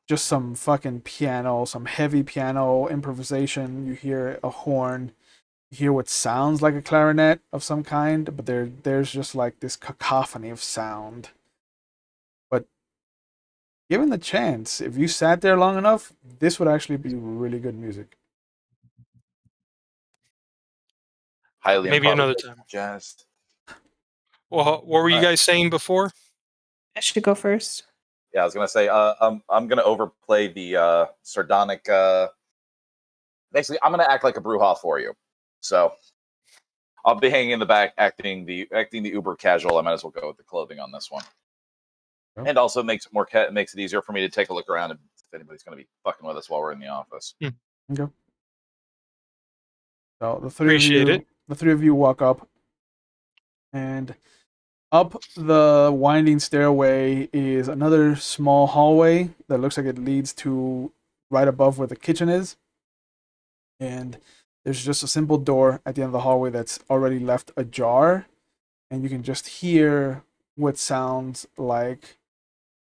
just some fucking piano, some heavy piano improvisation. You hear a horn. You hear what sounds like a clarinet of some kind, but there's just like this cacophony of sound. But given the chance, if you sat there long enough, this would actually be really good music. Highly maybe another time. Jazz. Well, what were you guys saying before? I should go first. Yeah, I was gonna say I'm gonna overplay the sardonic. Basically, I'm gonna act like a Brujah for you. So I'll be hanging in the back, acting the uber casual. I might as well go with the clothing on this one, and also makes it easier for me to take a look around if anybody's gonna be fucking with us while we're in the office. Okay. So the three of you walk up, and up the winding stairway is another small hallway that looks like it leads to right above where the kitchen is. And there's just a simple door at the end of the hallway that's already left ajar. And you can just hear what sounds like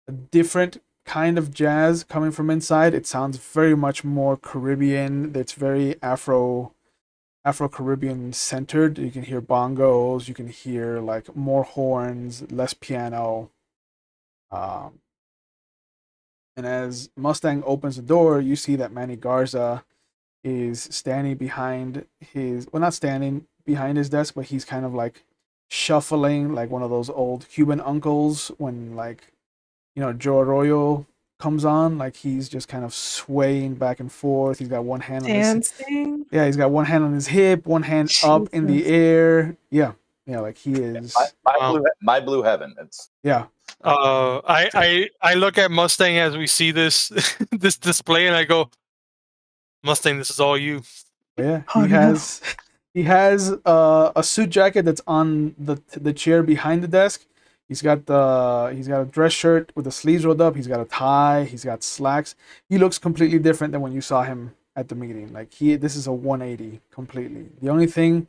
a different kind of jazz coming from inside. It sounds very much more Caribbean. It's very Afro-Caribbean centered. You can hear bongos, you can hear like more horns, less piano. And as Mustang opens the door, you see that Manny Garza is standing behind not standing behind his desk, but he's kind of like shuffling like one of those old Cuban uncles when Joe Arroyo comes on, like he's just kind of swaying back and forth. He's got one hand dancing. He's got one hand on his hip, one hand up in the air. Yeah, like he is my blue heaven. It's I look at Mustang as we see this this display, and I go, Mustang, this is all you. Yeah, he has a suit jacket that's on the chair behind the desk. He's got a dress shirt with the sleeves rolled up. He's got a tie. He's got slacks. He looks completely different than when you saw him at the meeting. Like this is a 180 completely. The only thing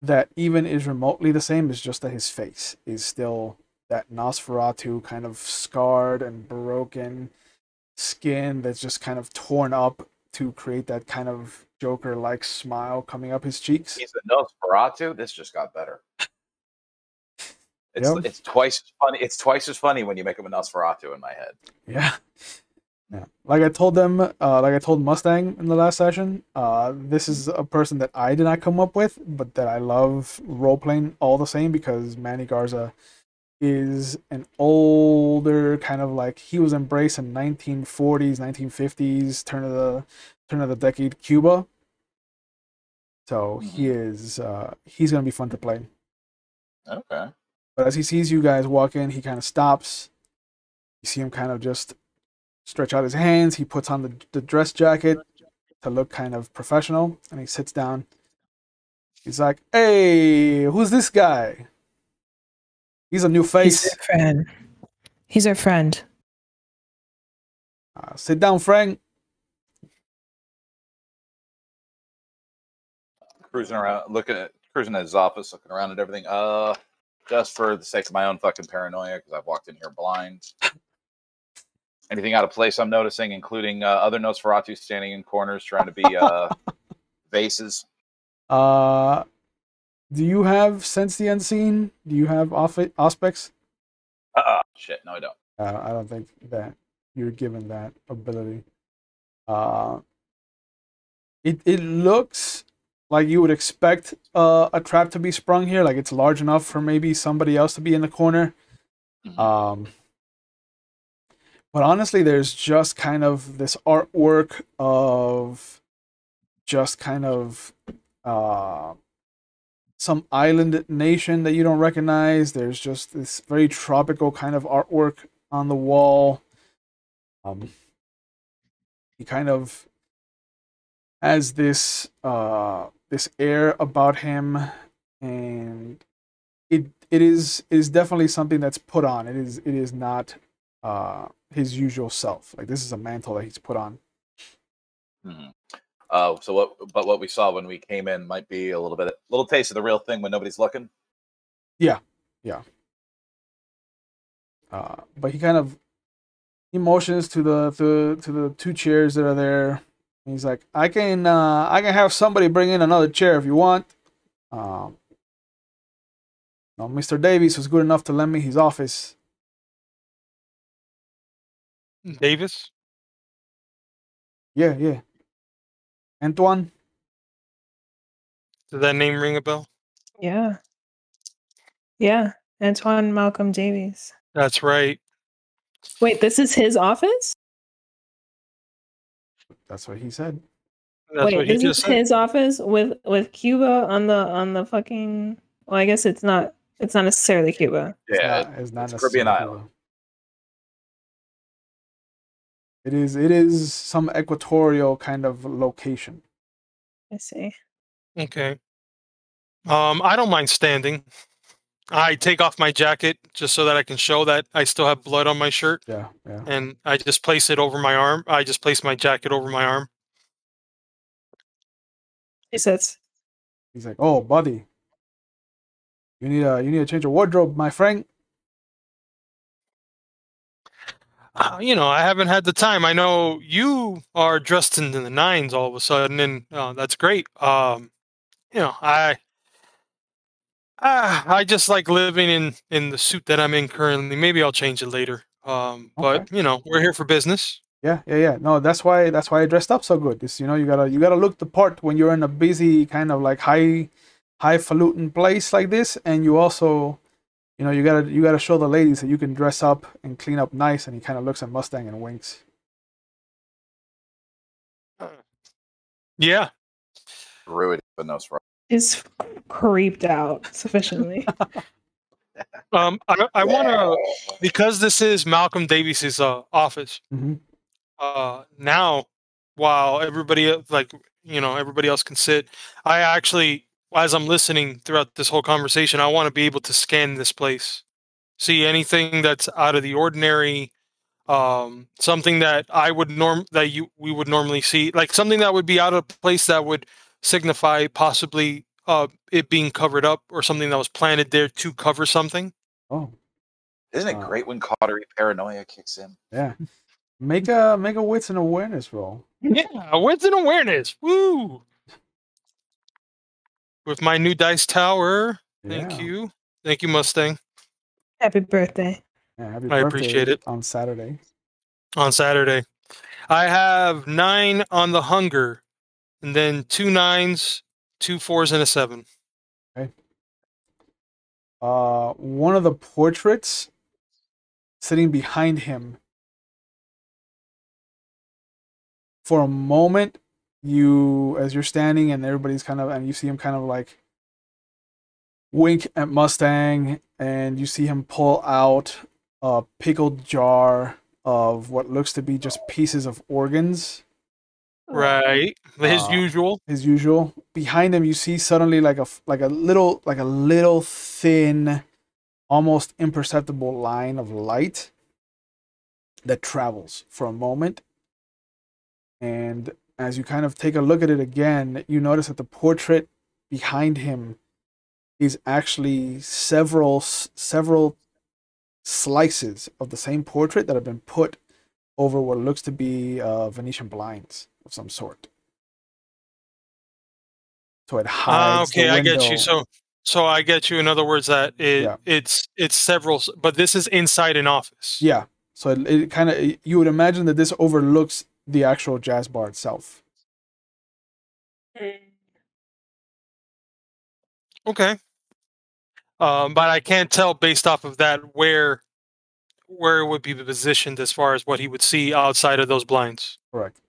that even is remotely the same is just that his face is still that Nosferatu kind of scarred and broken skin that's just kind of torn up to create that kind of Joker-like smile coming up his cheeks. He's a Nosferatu. This just got better. It's twice as funny. It's twice as funny when you make him a Nosferatu in my head. Yeah. Yeah, like I told them, like I told Mustang in the last session, this is a person that I did not come up with, but that I love role playing all the same because Manny Garza is an older kind of like he was embraced in 1940s, 1950s, turn of the decade Cuba. So he's gonna be fun to play. Okay. But as he sees you guys walk in, he kind of stops. You see him kind of just stretch out his hands. He puts on the dress jacket to look kind of professional, and he sits down. He's like, "Hey, who's this guy? He's a new He's face. our friend. He's our friend. Sit down, Frank." Cruising around, cruising at his office, looking around at everything. Just for the sake of my own fucking paranoia, because I've walked in here blind. Anything out of place I'm noticing, including other Nosferatu standing in corners trying to be vases. Do you have sense the unseen? Do you have aspects? Shit, no, I don't. I don't think that you're given that ability. It looks like you would expect a trap to be sprung here. Like it's large enough for maybe somebody else to be in the corner. Mm-hmm. But honestly, there's just kind of this artwork of just kind of some island nation that you don't recognize. There's just this very tropical kind of artwork on the wall. He kind of has this this air about him, and it is definitely something that's put on. It is not his usual self. Like this is a mantle that he's put on. Mm-hmm. So what we saw when we came in might be a little taste of the real thing when nobody's looking. Yeah. But he motions to the two chairs that are there. He's like, I can have somebody bring in another chair if you want. No, Mr. Davies was good enough to lend me his office. Davis? Yeah. Antoine? Did that name ring a bell? Yeah. Antoine Malcolm Davies. That's right. Wait, this is his office? That's what he said. That's what he this just is said. his office with Cuba on the fucking. Well, I guess it's not necessarily Cuba. Yeah, it's not it's Caribbean necessarily island. It is some equatorial kind of location. I see. Okay. I don't mind standing. I take off my jacket just so that I can show that I still have blood on my shirt. Yeah. And I just place it over my arm. I just place my jacket over my arm. He says, He's like, "Oh, buddy, you need a change of wardrobe, my friend." I haven't had the time. I know you are dressed in the nines all of a sudden, and that's great. I just like living in the suit that I'm in currently. Maybe I'll change it later. But we're here for business. Yeah. No, that's why I dressed up so good. This, you gotta look the part when you're in a busy kind of like highfalutin place like this, and you also, you gotta show the ladies that you can dress up and clean up nice. And he kind of looks at Mustang and winks. Yeah. Ruined the Nosferatu. is creeped out sufficiently. I want to, because this is Malcolm Davies's office. Mm-hmm. Now, while everybody else can sit, I actually, as I'm listening throughout this whole conversation, I want to be able to scan this place, see anything that's out of the ordinary, something that we would normally see, like something that would be out of place that would signify possibly it being covered up, or something that was planted there to cover something. Oh, isn't it great when coterie paranoia kicks in? Yeah. Make a wits and awareness roll. Yeah, wits and awareness. Woo! With my new dice tower. Thank you, Mustang. Happy birthday. Yeah, happy I birthday appreciate it. on Saturday. On Saturday. I have 9 on the hunger, and then 2 9s, 2 4s, and a 7. One of the portraits sitting behind him. For a moment, as you're standing and everybody's and you see him kind of like wink at Mustang, and you see him pull out a pickled jar of what looks to be just pieces of organs. Right, his Uh, usual. His usual. Behind him, you see suddenly like a little thin, almost imperceptible line of light that travels for a moment. And as you kind of take a look at it again, you notice that the portrait behind him is actually several slices of the same portrait that have been put over what looks to be Venetian blinds of some sort. So it hides Okay, the I window. get you. So I get you. In other words, that it's several, but this is inside an office. Yeah. So it kind of, you would imagine that this overlooks the actual jazz bar itself. Okay. But I can't tell based off of that where it would be positioned as far as what he would see outside of those blinds. Correct.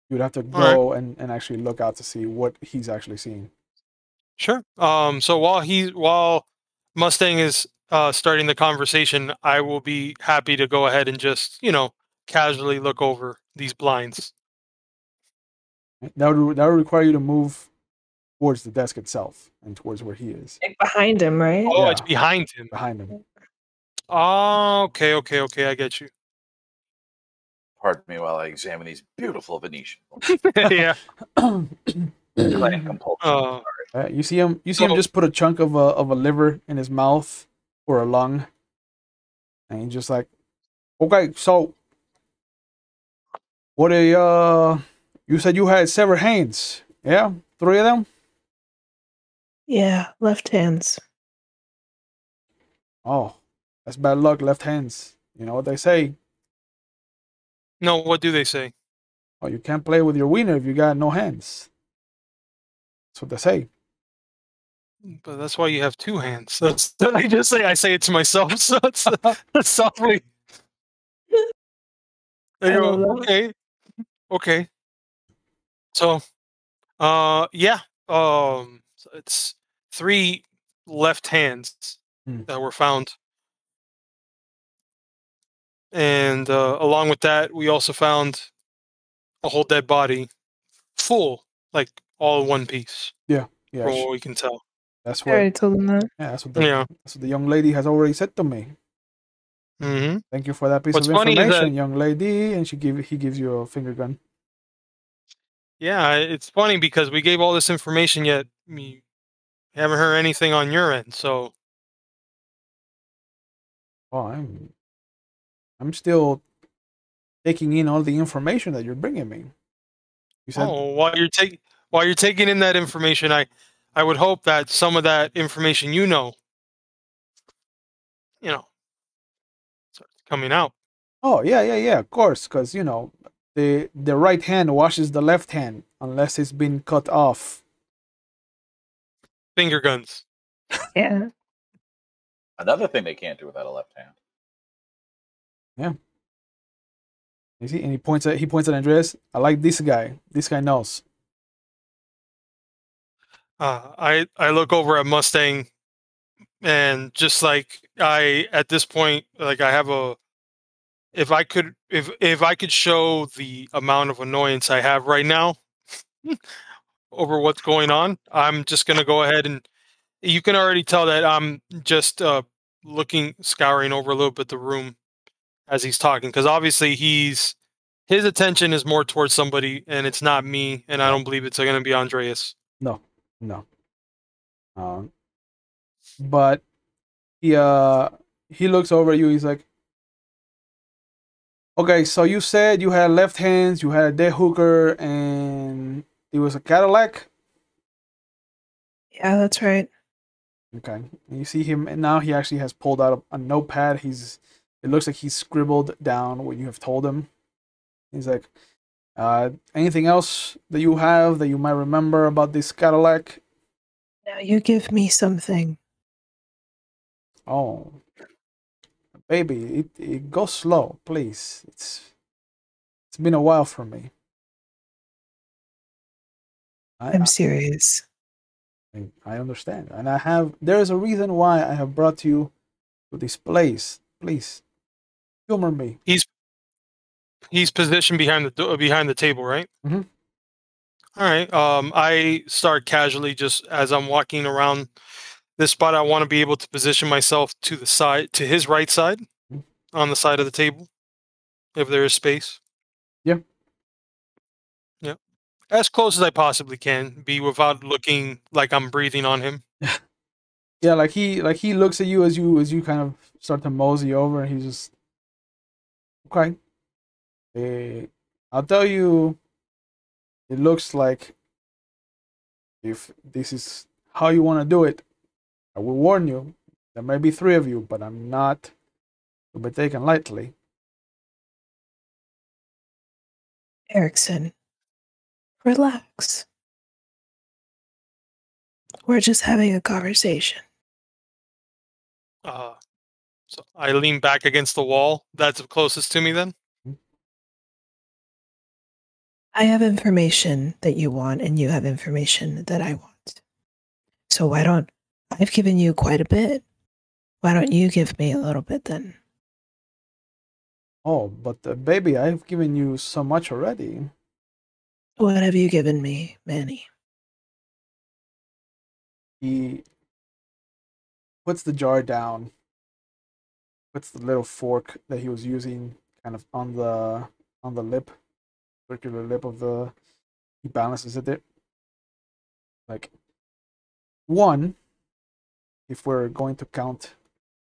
You would have to All right. go and actually look out to see what he's actually seeing. Sure. So while Mustang is starting the conversation, I will be happy to go ahead and just casually look over these blinds. That would require you to move towards the desk itself and towards where he is. Like behind him, right? Oh, Yeah. it's behind him. Behind him. Oh, okay, I get you. Pardon me while I examine these beautiful Venetian. Yeah. Playing compulsion. You see him just put a chunk of a liver in his mouth or a lung, and he's just like, okay, so what you said you had severed hands, yeah? 3 of them? Yeah, left hands. Oh, that's bad luck, left hands. You know what they say? No, what do they say? Oh, you can't play with your wiener if you got no hands. That's what they say. But that's why you have 2 hands. That's I say it to myself, so it's softly. I go, okay. So, yeah. So it's 3 left hands that were found, and along with that, we also found a whole dead body, full, like all in one piece. Yeah. From what we can tell. That's I already told him that. Yeah, that's what the young lady has already said to me. Mm-hmm. Thank you for that piece of information, young lady. And he gives you a finger gun. Yeah, it's funny because we gave all this information, yet we haven't heard anything on your end. So, well, I'm still taking in all the information that you're bringing me. You said, while you're taking in that information, I would hope that some of that information starts coming out. Oh yeah, of course, because the right hand washes the left hand unless it's been cut off. Finger guns. Yeah. Another thing they can't do without a left hand. Yeah. You see, and he points at Andreas. I like this guy. This guy knows. I look over at Mustang, and just like at this point, like I have if I could show the amount of annoyance I have right now over what's going on, I'm just gonna go ahead, and you can already tell that I'm just scouring over a little bit the room as he's talking, because obviously his attention is more towards somebody, and it's not me, and I don't believe it's going to be Andreas. No. But he looks over at you. He's like, okay, so you said you had left hands, you had a dead hooker, and it was a Cadillac? Yeah, that's right. Okay. And you see him, and now he actually has pulled out a notepad. It looks like he's scribbled down what you have told him. He's like, anything else that you have that you might remember about this Cadillac? Now you give me something. Oh, baby, it goes slow, please. It's been a while for me. I'm serious. I understand, and there is a reason why I have brought you to this place. Please, humor me. He's positioned behind the table, right? Mm-hmm. All right. I start casually, just as I'm walking around this spot. I want to be able to position myself to the side, to his right side, on the side of the table, if there is space. Yeah. Yeah. As close as I possibly can be without looking like I'm breathing on him. Yeah, like he looks at you as you kind of start to mosey over, and he's just okay. I'll tell you, it looks like if this is how you want to do it, I will warn you. There may be three of you, but I'm not to be taken lightly. Erikson, relax. We're just having a conversation. So I lean back against the wall. That's the closest to me then? I have information that you want, and you have information that I want. So I've given you quite a bit. Why don't you give me a little bit then? Oh, but baby, I've given you so much already. What have you given me, Manny? He puts the jar down, puts the little fork that he was using kind of on the lip, circular lip of the. He balances it there. Like one, if we're going to count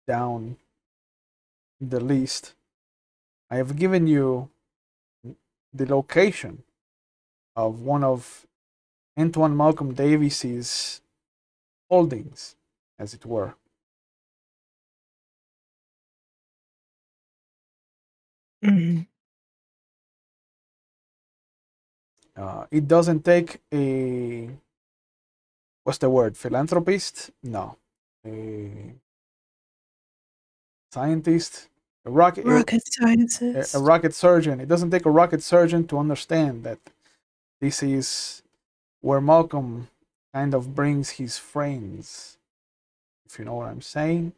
down the least, I have given you the location of one of Antoine Malcolm Davies's holdings, as it were. Mm-hmm. It doesn't take a what's the word? Philanthropist? No. A scientist? Rocket A scientist. rocket surgeon. It doesn't take a rocket surgeon to understand that this is where Malcolm kind of brings his friends. If you know what I'm saying.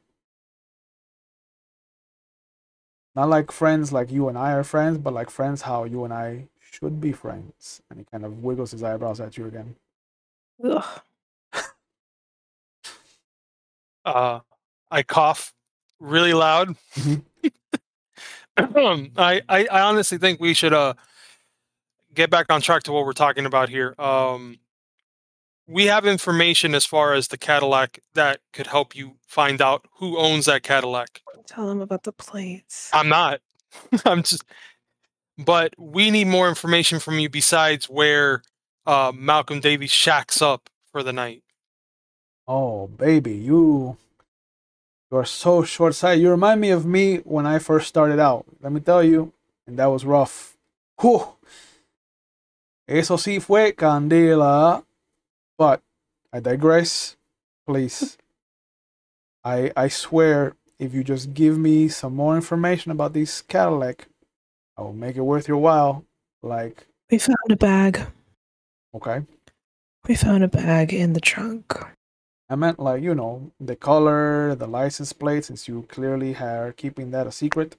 Not like friends like you and I are friends, but like friends how you and I should be friends. And he kind of wiggles his eyebrows at you again. Ugh. I cough really loud. I honestly think we should get back on track to what we're talking about here. We have information as far as the Cadillac that could help you find out who owns that Cadillac. Tell him about the plates. I'm not. I'm just. But we need more information from you besides where Malcolm Davies shacks up for the night. Oh, baby, you are so short-sighted. You remind me of me when I first started out. Let me tell you, and that was rough. Whew. Eso sí fue candela. But I digress. Please. I swear, if you just give me some more information about this Cadillac, I will make it worth your while. Like, We found a bag. okay. We found a bag in the trunk. I meant like, you know, the color, the license plate, since you clearly are keeping that a secret.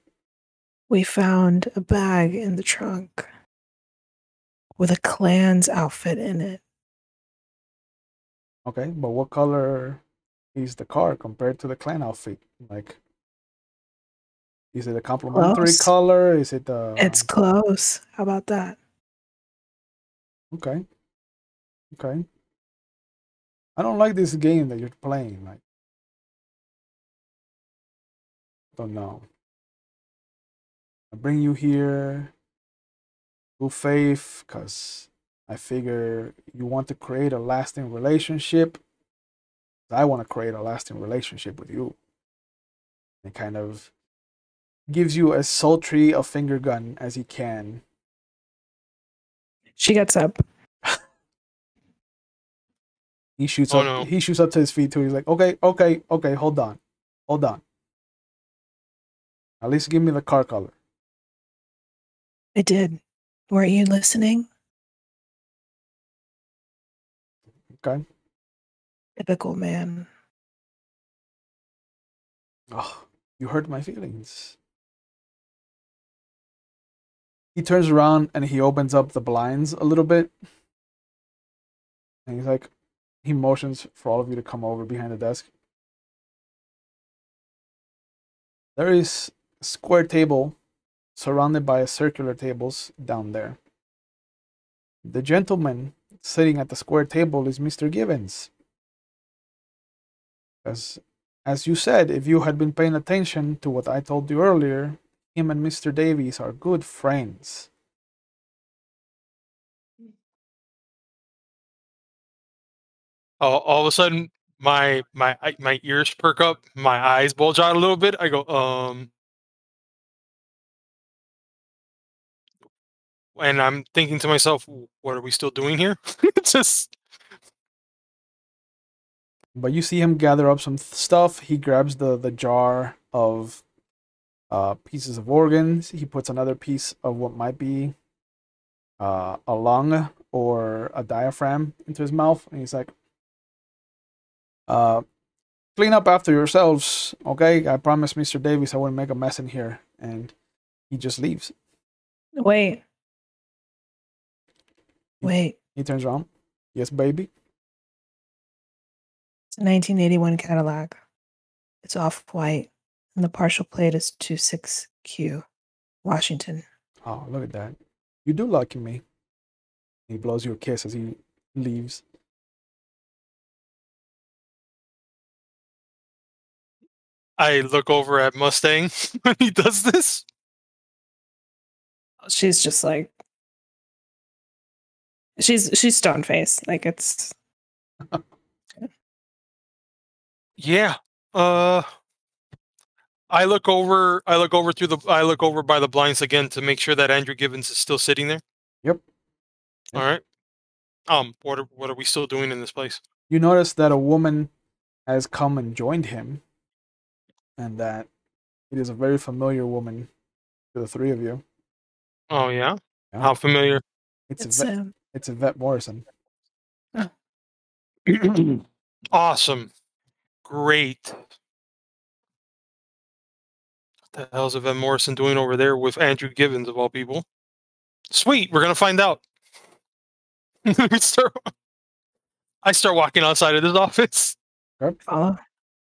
We found a bag in the trunk with a clan's outfit in it. Okay, but what color is the car compared to the clan outfit? Like, is it a complementary Close. color? Is it It's close. How about that? Okay. Okay. I don't like this game that you're playing. Like, don't know. I bring you here, good faith, because I figure you want to create a lasting relationship. I want to create a lasting relationship with you. It kind of gives you as sultry a finger gun as he can. She gets up. He shoots Oh up. no. He shoots up to his feet too. He's like, okay, hold on. At least give me the car color. I did. Were you listening? Okay. Typical man. Oh, you hurt my feelings. He turns around and he opens up the blinds a little bit. And he's like, he motions for all of you to come over behind the desk. There is a square table surrounded by circular tables down there. The gentleman sitting at the square table is Mr. Givens. As you said, if you had been paying attention to what I told you earlier, him and Mr. Davies are good friends. All of a sudden, my ears perk up, my eyes bulge out a little bit. I go, and I'm thinking to myself, what are we still doing here? It's just, But you see him gather up some stuff. He grabs the jar of pieces of organs. He puts another piece of what might be a lung or a diaphragm into his mouth, and he's like, clean up after yourselves, okay? I promised Mr. Davies I wouldn't make a mess in here. And he just leaves. Wait. He turns around. Yes, baby. It's a 1981 Cadillac. It's off-white, and the partial plate is 26Q, Washington. Oh, look at that. You do lucky me. He blows you a kiss as he leaves. I look over at Mustang when he does this. She's just like, she's stone faced. Like it's. Yeah. I look over by the blinds again to make sure that Andrew Givens is still sitting there. Yep. All right. What are we still doing in this place? You notice that a woman has come and joined him, and that it is a very familiar woman to the three of you. Oh yeah. Yeah. How familiar? It's Yvette Morrison. Oh. Awesome. Great. What the hell's Yvette Morrison doing over there with Andrew Givens of all people? Sweet, we're gonna find out. I start walking outside of this office. Follow.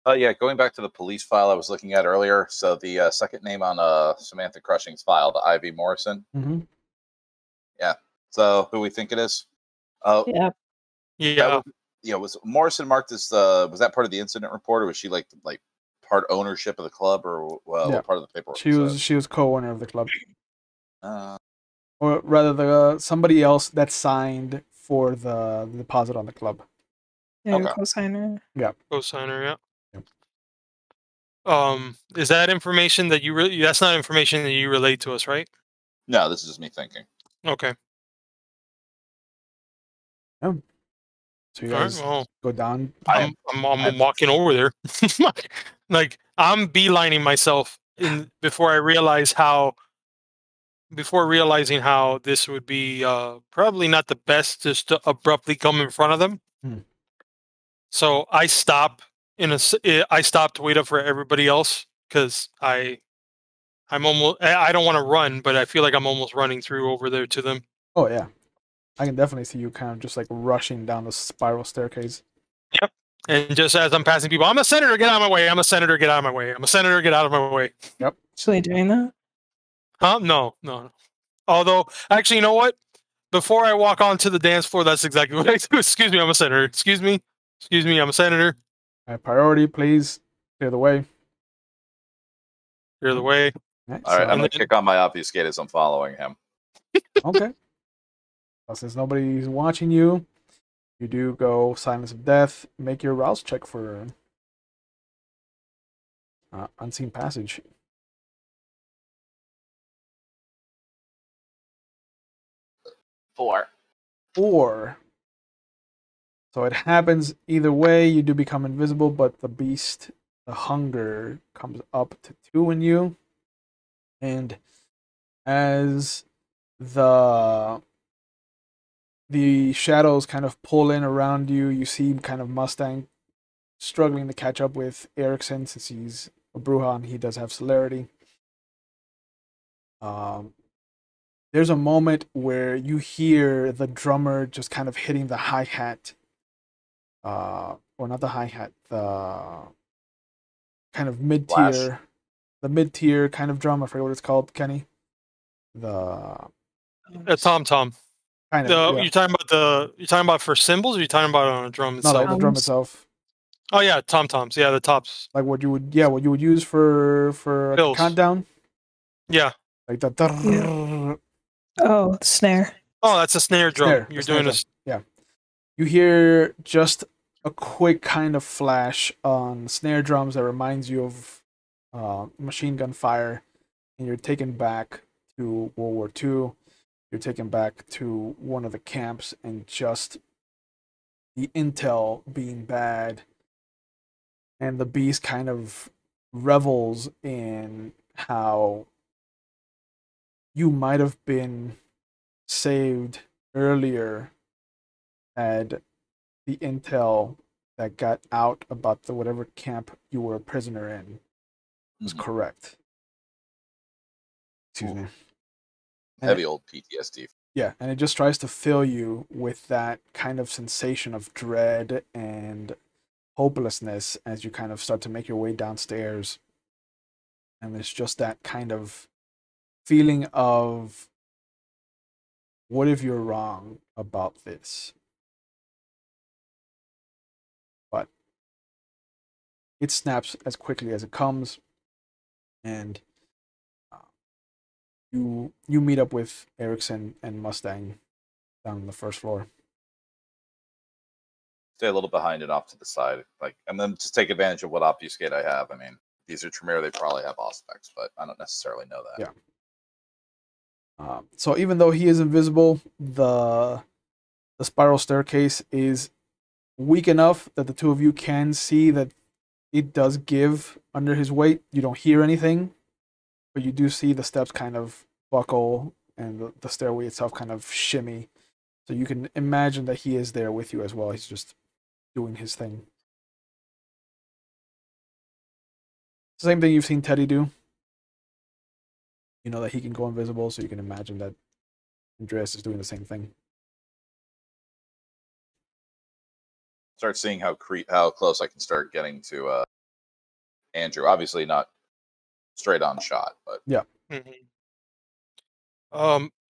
Yeah, going back to the police file I was looking at earlier. So the second name on Samantha Crushing's file, the Ivy Morrison. Mm-hmm. Yeah. So who we think it is? Yeah. Yeah. Was Morrison marked as was that part of the incident report, or was she like part ownership of the club, or what part of the paperwork? She was co-owner of the club, or rather, somebody else that signed for the deposit on the club. Yeah, Okay. co-signer. Yeah. Co-signer, yeah. Yep. Is that information that you really? That's not information that you relate to us, right? No, this is just me thinking. Okay. Yeah. So you guys go down. I'm walking over there, like I'm beelining myself before realizing how this would be probably not the best just to abruptly come in front of them. So I stop I stop to wait up for everybody else because I don't want to run, but I feel like I'm almost running through over there to them. Oh yeah, I can definitely see you kind of just like rushing down the spiral staircase. Yep. And just as I'm passing people, I'm a senator, get out of my way. I'm a senator, get out of my way. I'm a senator, get out of my way. Yep. Actually doing that? Huh? No. Although, actually, you know what? Before I walk onto the dance floor, that's exactly what I do. Excuse me, I'm a senator. Excuse me, I'm a senator. My priority, please clear the way. Clear the way. Right, All right, I'm going to kick on my obfuscate as I'm following him. Okay. Well, since nobody's watching you, you do go Silence of Death. Make your rouse check for Unseen Passage. 4. 4. So it happens either way. You do become invisible, but the beast, the hunger, comes up to 2 in you. And as the shadows kind of pull in around you, you see kind of Mustang struggling to catch up with Erikson since he's a Bruja and he does have celerity. There's a moment where you hear the drummer just kind of hitting the hi-hat, or not the hi-hat, the kind of mid-tier, the mid-tier kind of drum. I forget what it's called, Kenny. The tom-tom. Kind of. You're talking about for cymbals, or you're talking about on a drum itself? No, like the drum itself. Oh yeah, tom-toms. Yeah, the tops. Like what you would use for a countdown. Yeah. Like the. Yeah. Oh, snare. Oh, that's a snare drum. You're doing this. Yeah. You hear just a quick kind of flash on snare drums that reminds you of machine gun fire, and you're taken back to World War II. You're taken back to one of the camps, and just the intel being bad, and the beast kind of revels in how you might have been saved earlier had the intel that got out about the whatever camp you were a prisoner in was correct. Excuse me. Heavy old PTSD. Yeah, and it just tries to fill you with that kind of sensation of dread and hopelessness as you kind of start to make your way downstairs. And it's just that kind of feeling of, what if you're wrong about this? But it snaps as quickly as it comes, and you meet up with Erikson and Mustang down on the first floor. Stay a little behind and off to the side, and then just take advantage of what obfuscate I have. I mean, these are Tremere; they probably have Auspex, but I don't necessarily know that. Yeah. So even though he is invisible, the spiral staircase is weak enough that the two of you can see that it does give under his weight. You don't hear anything, but you do see the steps kind of buckle and the stairway itself kind of shimmy. So you can imagine that he is there with you as well. He's just doing his thing. Same thing you've seen Teddy do. You know that he can go invisible, so you can imagine that Andreas is doing the same thing. Start seeing how close I can start getting to Andrew. Obviously not straight on shot, but yeah.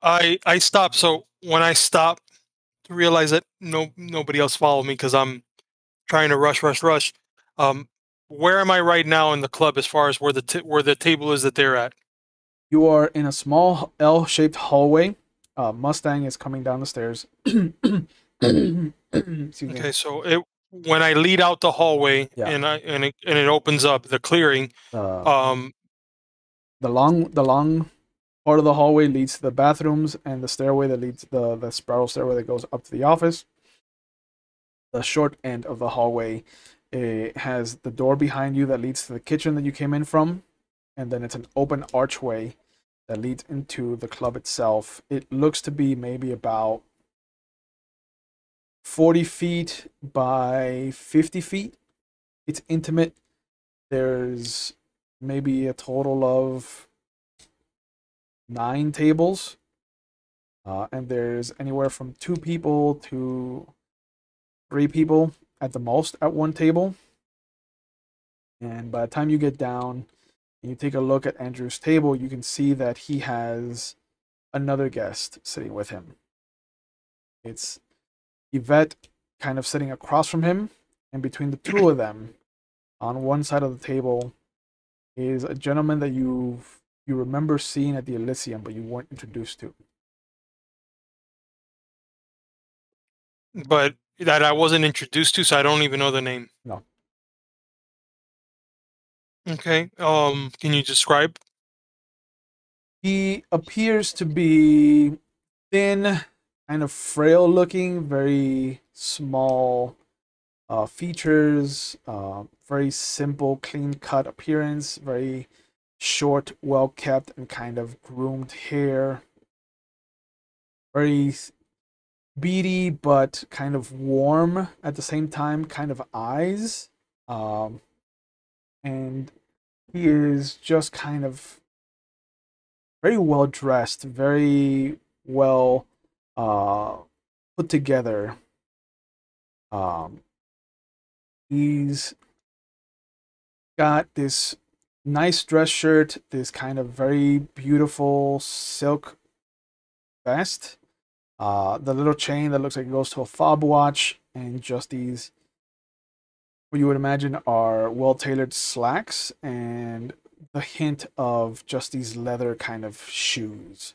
I stopped. So when I stopped to realize that nobody else followed me because I'm trying to rush. Where am I right now in the club as far as where the table is that they're at? You are in a small L-shaped hallway. Mustang is coming down the stairs. Okay, so when I lead out the hallway, and it opens up the clearing. The long part of the hallway leads to the bathrooms, and the stairway that leads the spiral stairway that goes up to the office. The short end of the hallway has the door behind you that leads to the kitchen that you came in from, and then it's an open archway that leads into the club itself. It looks to be maybe about 40 feet by 50 feet. It's intimate. There's maybe a total of 9 tables. And there's anywhere from 2 people to 3 people at the most at one table. And by the time you get down and you take a look at Andrew's table, you can see that he has another guest sitting with him. It's Yvette kind of sitting across from him, and between the two of them, on one side of the table, is a gentleman that you remember seeing at the Elysium, but you weren't introduced to. But that I wasn't introduced to, so I don't even know the name. No. Okay. Can you describe? He appears to be thin, kind of frail looking, very small features, very simple, clean cut appearance, very short, well kept, and kind of groomed hair. Very beady, but kind of warm at the same time, kind of eyes. And he is just kind of very well dressed, very well put together. He's got this nice dress shirt, this kind of very beautiful silk vest, the little chain that looks like it goes to a fob watch, and just these, what you would imagine are well-tailored slacks, and the hint of just these leather kind of shoes.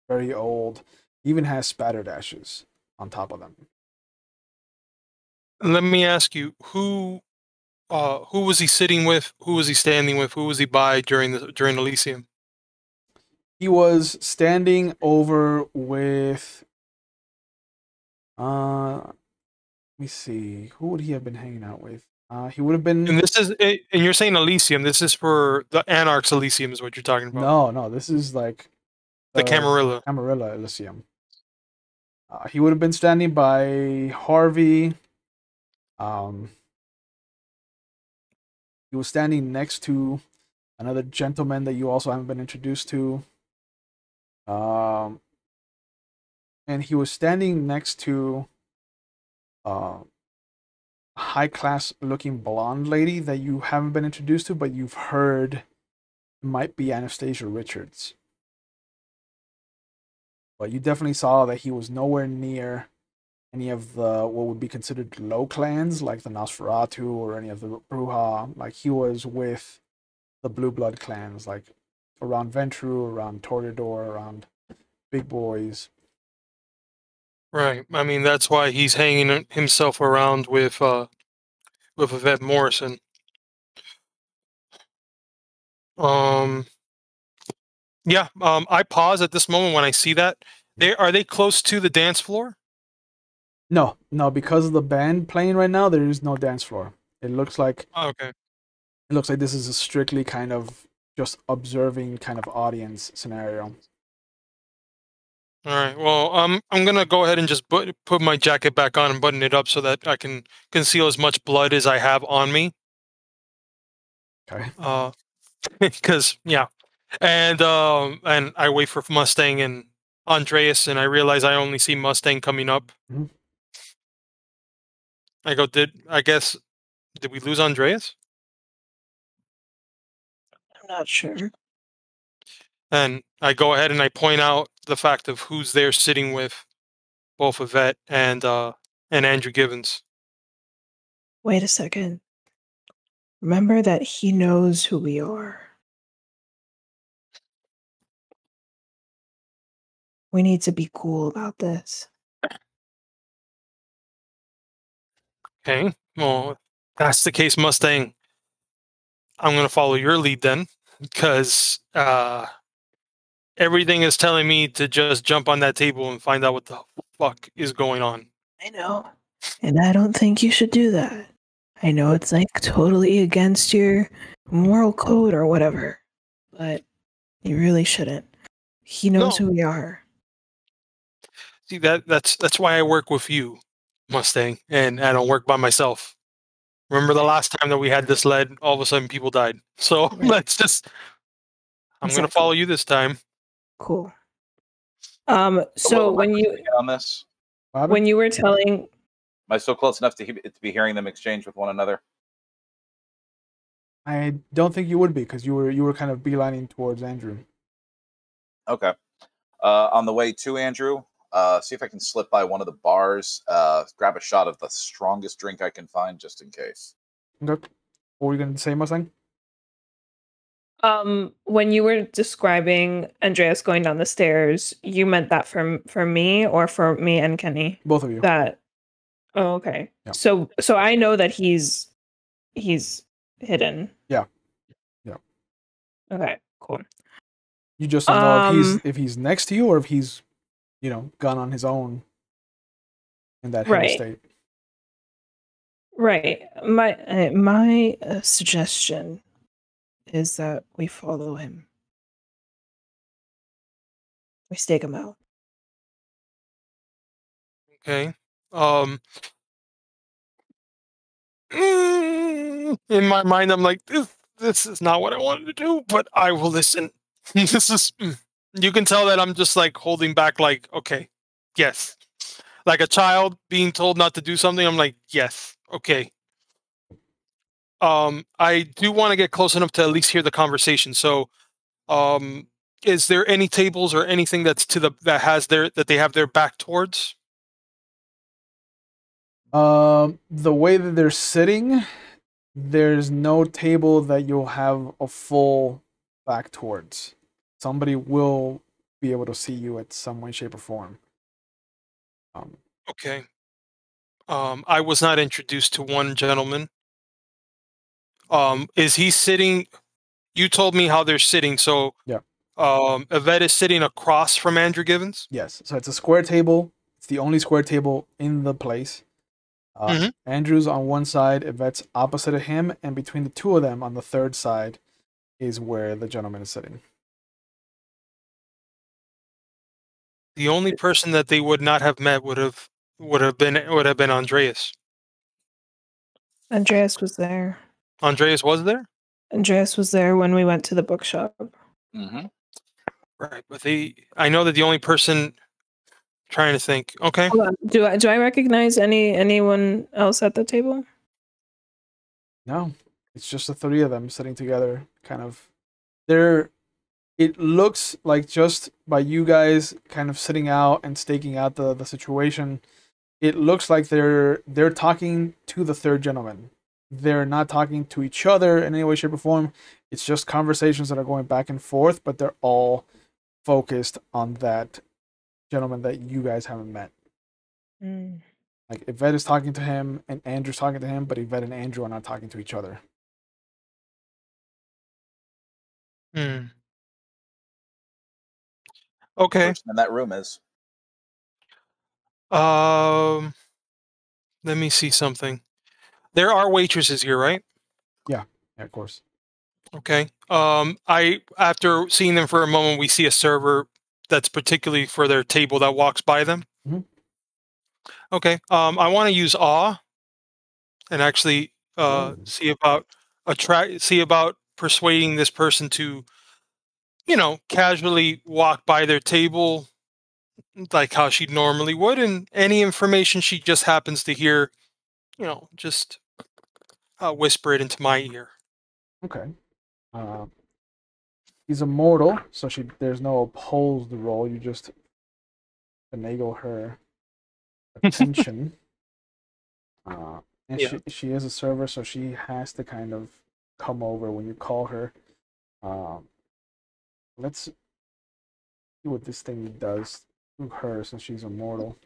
Very old. Even has spatterdashes on top of them. Let me ask you, who was he sitting with? Who was he standing with? Who was he by during Elysium? He was standing over with let me see, who would he have been hanging out with? He would have been. And and you're saying Elysium. This is for the Anarch's Elysium, is what you're talking about. No, this is like The Camarilla. Camarilla Elysium. He would have been standing by Harvey. He was standing next to another gentleman that you also haven't been introduced to. And he was standing next to a high-class looking blonde lady that you haven't been introduced to, but you've heard might be Anastasia Richards. But you definitely saw that he was nowhere near any of the what would be considered low clans, like the Nosferatu or any of the Bruja. Like, he was with the Blue Blood clans, like around Ventru, around Toreador, around Big Boys. Right. I mean, that's why he's hanging himself around with Yvette Morrison. Yeah. I pause at this moment when I see that. Are they close to the dance floor? No, because of the band playing right now, there is no dance floor. It looks like Okay. It looks like this is a strictly kind of just observing kind of audience scenario. All right. Well, I'm gonna go ahead and just put my jacket back on and button it up so that I can conceal as much blood as I have on me. Okay. Because yeah, and I wait for Mustang and Andreas, and I realize I only see Mustang coming up. Mm-hmm. I go, did we lose Andreas? I'm not sure. And I go ahead and I point out the fact of who's there sitting with both Yvette and Andrew Givens. Wait a second. Remember that he knows who we are. We need to be cool about this. Okay. Well, if that's the case, Mustang, I'm going to follow your lead then, because everything is telling me to just jump on that table and find out what the fuck is going on. I know. And I don't think you should do that. I know it's like totally against your moral code or whatever, but you really shouldn't. He knows who we are. See, that's why I work with you, Mustang, and I don't work by myself. Remember the last time that we had this lead, all of a sudden people died. So Right. I'm going to follow you this time. Cool. So when you on this, when you were telling, am I still close enough to be hearing them exchange with one another? I don't think you would be, because you were kind of beelining towards Andrew. Okay. On the way to Andrew, see if I can slip by one of the bars, grab a shot of the strongest drink I can find, just in case. Okay. What were you going to say, Mustang? when you were describing Andreas going down the stairs, you meant that for me or for me and Kenny? Both of you. That. Oh, okay. Yeah. So I know that he's hidden. Yeah. Okay. Cool. You just don't know if he's next to you or if he's gone on his own in that heavy Right. state. Right. My suggestion is that we follow him. We stake him out. Okay. In my mind, I'm like, this is not what I wanted to do, but I will listen. This is. You can tell that I'm just like holding back. Like, okay, yes. Like a child being told not to do something. I'm like, yes, okay. I do want to get close enough to at least hear the conversation. So, is there any tables or anything that's that they have their back towards? The way that they're sitting, there's no table that you'll have a full back towards. Somebody will be able to see you at some way, shape, or form. Okay. I was not introduced to one gentleman. Is he sitting? You told me how they're sitting. So, Yeah. Yvette is sitting across from Andrew Givens. Yes. So it's a square table. It's the only square table in the place. Mhm. Andrew's on one side, Yvette's opposite of him, and between the two of them on the third side is where the gentleman is sitting. The only person that they would not have met would have been Andreas. Andreas was there. Andreas was there, Andreas was there when we went to the bookshop. Mm-hmm. right? But I know that the only person. Trying to think. Okay. Hold on. Do I recognize anyone else at the table? No, it's just the three of them sitting together. Kind of, it looks like just by you guys kind of sitting out and staking out the situation, it looks like they're talking to the third gentleman. They're not talking to each other in any way, shape, or form. It's just conversations that are going back and forth, but they're all focused on that gentleman that you guys haven't met. Mm. Like Yvette is talking to him and Andrew's talking to him, but Yvette and Andrew are not talking to each other. Hmm. Okay. Person in that room is. Um. Let me see something. There are waitresses here, right? Yeah, of course. Okay. I after seeing them for a moment, we see a server that's particularly for their table that walks by them. Mhm. Okay. I want to use awe and actually Whoa. see about persuading this person to, casually walk by their table like how she normally would, and any information she just happens to hear, just whisper it into my ear. Okay. He's a mortal, so there's no opposed roll. You just finagle her attention. And Yeah. she is a server, so she has to kind of come over when you call her. Let's see what this thing does to her since she's a mortal.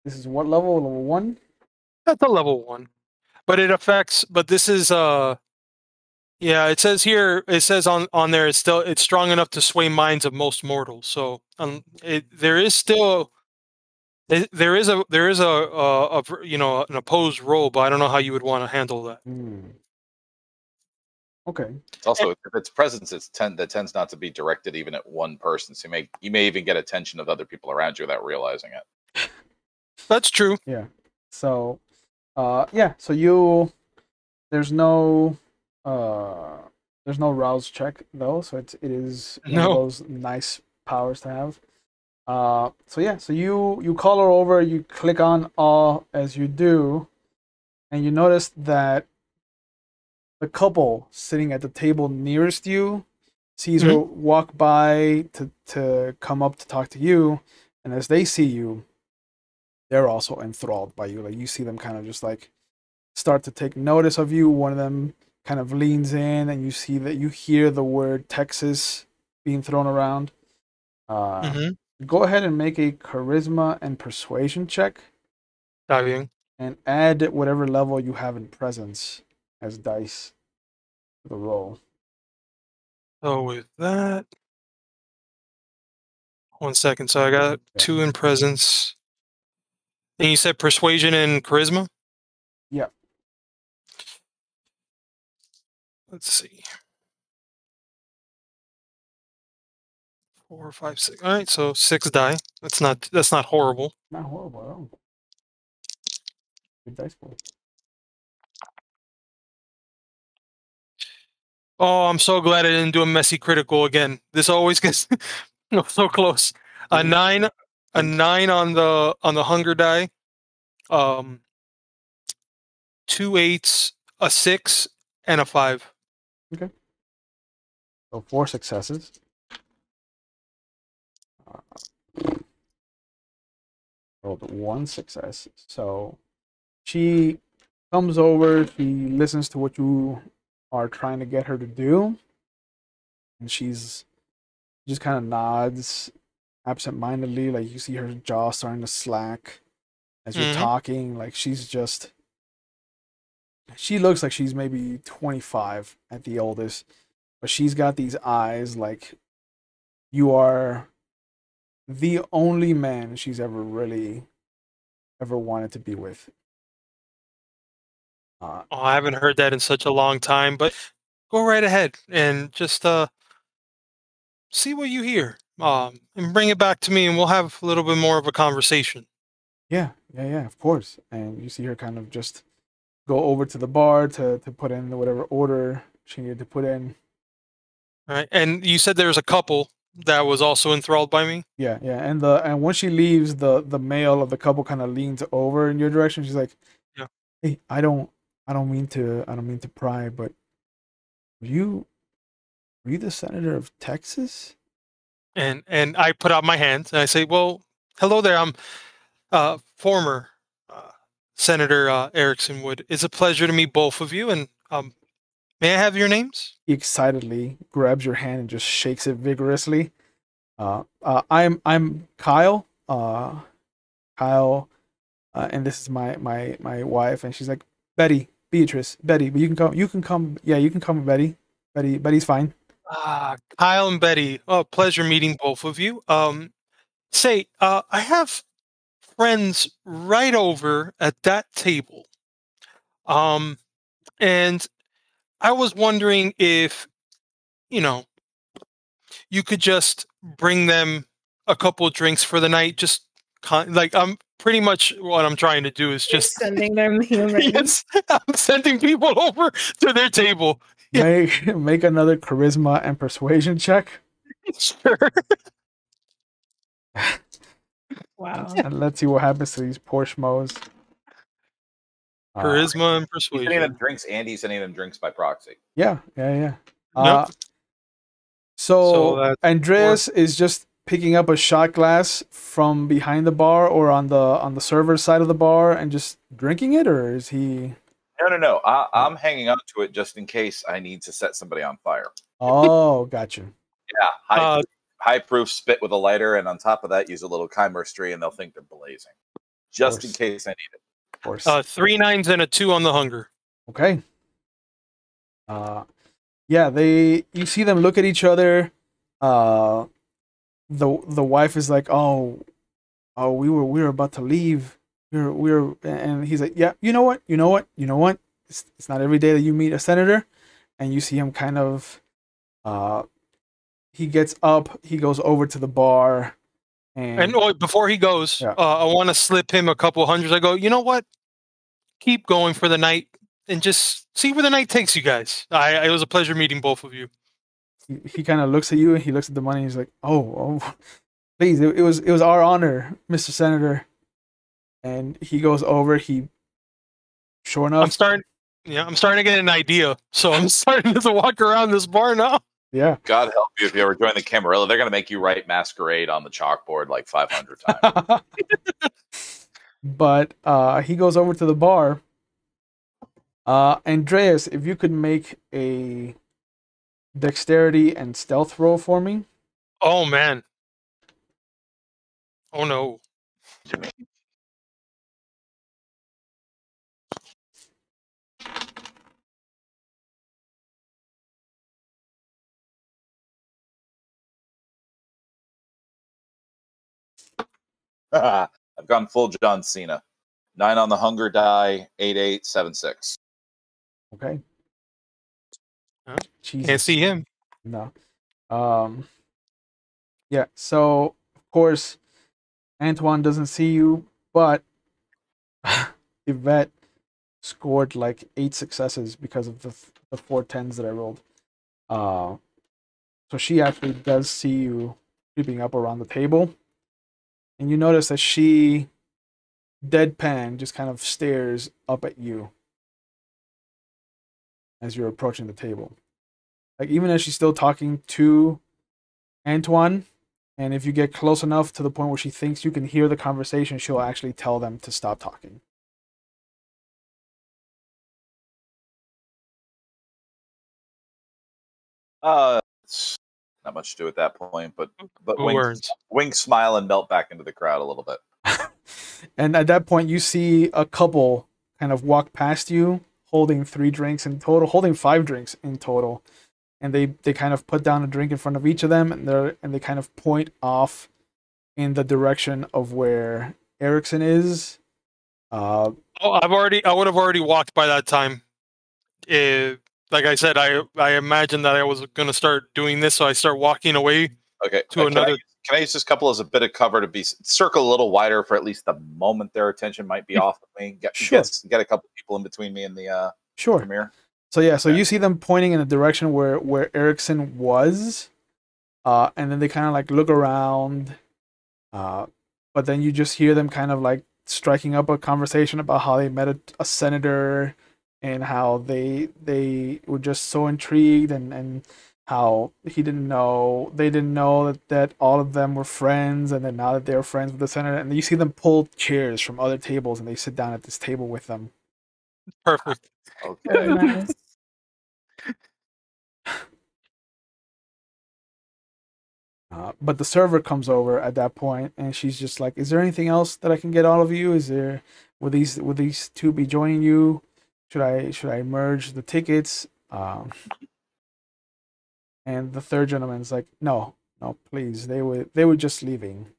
This is what level? Level 1? That's a level 1, but it affects. But this is yeah. It says here. It says on there. It's strong enough to sway minds of most mortals. So there is still. There is an opposed roll, but I don't know how you would want to handle that. Okay. It's also, if its presence that tends not to be directed even at one person. So you may even get attention of other people around you without realizing it. That's true. Yeah. So, yeah. So there's no rouse check though. So it is one of No. those nice powers to have. So yeah. So you call her over. You click on all as you do, and you notice that the couple sitting at the table nearest you sees her walk by to come up to talk to you, and as they see you, they're also enthralled by you. Like you see them kind of just like start to take notice of you. One of them kind of leans in, and you hear the word Texas being thrown around. Go ahead and make a charisma and persuasion check, Diving. and add whatever level you have in presence as dice to the roll. So with that, 1 second. So I got 2 in presence. And you said persuasion and charisma? Yeah. Let's see. 4, 5, 6. All right, so 6 die. That's not horrible. Not horrible at all. Good dice pool. Oh, I'm so glad I didn't do a messy critical again. This always gets so close. A 9 on the hunger die. 2 8s, a 6, and a 5. Okay. So 4 successes. Rolled 1 success. So she comes over, she listens to what you are trying to get her to do, and she's just kind of nods absent-mindedly, like you see her jaw starting to slack as you're talking. Like she looks like she's maybe 25 at the oldest, but she's got these eyes like you are the only man she's ever wanted to be with. Oh, I haven't heard that in such a long time, but go right ahead and just see what you hear. And bring it back to me, and we'll have a little bit more of a conversation. Yeah, of course. And you see her kind of just go over to the bar to put in whatever order she needed to put in. All right. And you said there was a couple that was also enthralled by me. Yeah. And once she leaves, the male of the couple kind of leans over in your direction. She's like, Yeah. "Hey, I don't mean to pry, but were you the senator of Texas?" And I put out my hand and I say, "Well, hello there. I'm former Senator Erikson. It's a pleasure to meet both of you. And may I have your names?" He excitedly grabs your hand and just shakes it vigorously. I'm Kyle. Kyle, and this is my wife. And she's like, Beatrice, Betty. But you can come. Yeah, you can come, Betty. Betty's fine. Kyle and Betty. Oh, pleasure meeting both of you. I have friends right over at that table. And I was wondering if, you know, you could just bring them a couple of drinks for the night. Just like I'm pretty much what I'm trying to do is just sending them human. yes, I'm sending people over to their table. Yeah. Make another charisma and persuasion check. Sure. Wow. And let's see what happens to these poor schmoes. Charisma and He's sending persuasion. them drinks, and he's sending them drinks by proxy. Yeah. Yep. So that's Andreas is just picking up a shot glass from behind the bar or on the server's side of the bar and just drinking it, or is he? No. I'm hanging on to it just in case I need to set somebody on fire. Oh, got you. Yeah, high proof spit with a lighter, and on top of that, use a little chymistry, and they'll think they're blazing. Just in case I need it. Of course. 3 9s and a 2 on the hunger. Okay. Yeah, you see them look at each other. The wife is like, oh, we were about to leave. And he's like, yeah, you know what? It's not every day that you meet a senator. And you see him kind of, he gets up, he goes over to the bar. And before he goes, I want to slip him a couple hundreds. I go, you know what? Keep going for the night and just see where the night takes you guys. It was a pleasure meeting both of you. He kind of looks at you and he looks at the money. And he's like, oh, please, it was our honor, Mr. Senator. And he goes over. Sure enough, I'm starting to get an idea. So I'm starting to walk around this bar now. Yeah. God help you if you ever join the Camarilla. They're going to make you write Masquerade on the chalkboard like 500 times. But he goes over to the bar. Andreas, if you could make a dexterity and stealth roll for me. Oh, man. Oh, no. I've gone full John Cena. 9 on the hunger die. 8876. Okay. Huh? Jesus. Can't see him. No. Yeah. So of course, Antoine doesn't see you, but Yvette scored like 8 successes because of the 4 10s that I rolled. So she actually does see you creeping up around the table, and you notice that she deadpan just kind of stares up at you as you're approaching the table. Like even as she's still talking to Antoine, and if you get close enough to the point where she thinks you can hear the conversation, she'll actually tell them to stop talking. It's not much to do at that point, but Words. wink, smile, and melt back into the crowd a little bit. And at that point, you see a couple kind of walk past you, holding 3 drinks in total, holding 5 drinks in total, and they kind of put down a drink in front of each of them, and they kind of point off in the direction of where Erikson is. I would have already walked by that time. Like I said, I imagined that I was going to start doing this, so I start walking away Okay. to another. Can I use this couple as a bit of cover to be circle a little wider for at least the moment their attention might be off of me? Sure. Get a couple people in between me and the Sure. premiere. So yeah, so you see them pointing in the direction where Erikson was, and then they kind of like look around, but then you just hear them kind of like striking up a conversation about how they met a senator, and how they were just so intrigued, and how they didn't know that all of them were friends, and then now that they're friends with the senator, and you see them pull chairs from other tables and they sit down at this table with them. Perfect. Okay. Nice. But the server comes over at that point, and she's just like, "Is there anything else that I can get all of you? Will these 2 be joining you? Should I merge the tickets?" And the third gentleman's like, "No, please. They were just leaving."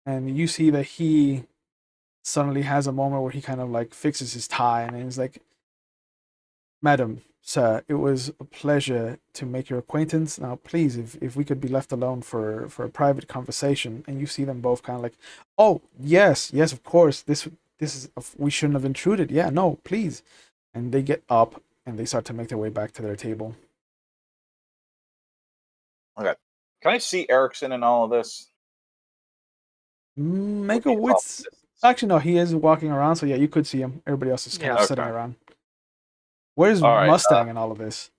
And you see that he suddenly has a moment where he kind of like fixes his tie, and he's like, "Madam, sir, it was a pleasure to make your acquaintance. Now, please, if we could be left alone for a private conversation." And you see them both kind of like, "Oh, yes, of course. This is we shouldn't have intruded. Yeah, no, please." And they get up and they start to make their way back to their table. Okay. Can I see Erikson in all of this? Make a wits. Actually, no, he is walking around, so yeah, you could see him. Everybody else is kind of sitting around. Where's Mustang in all of this?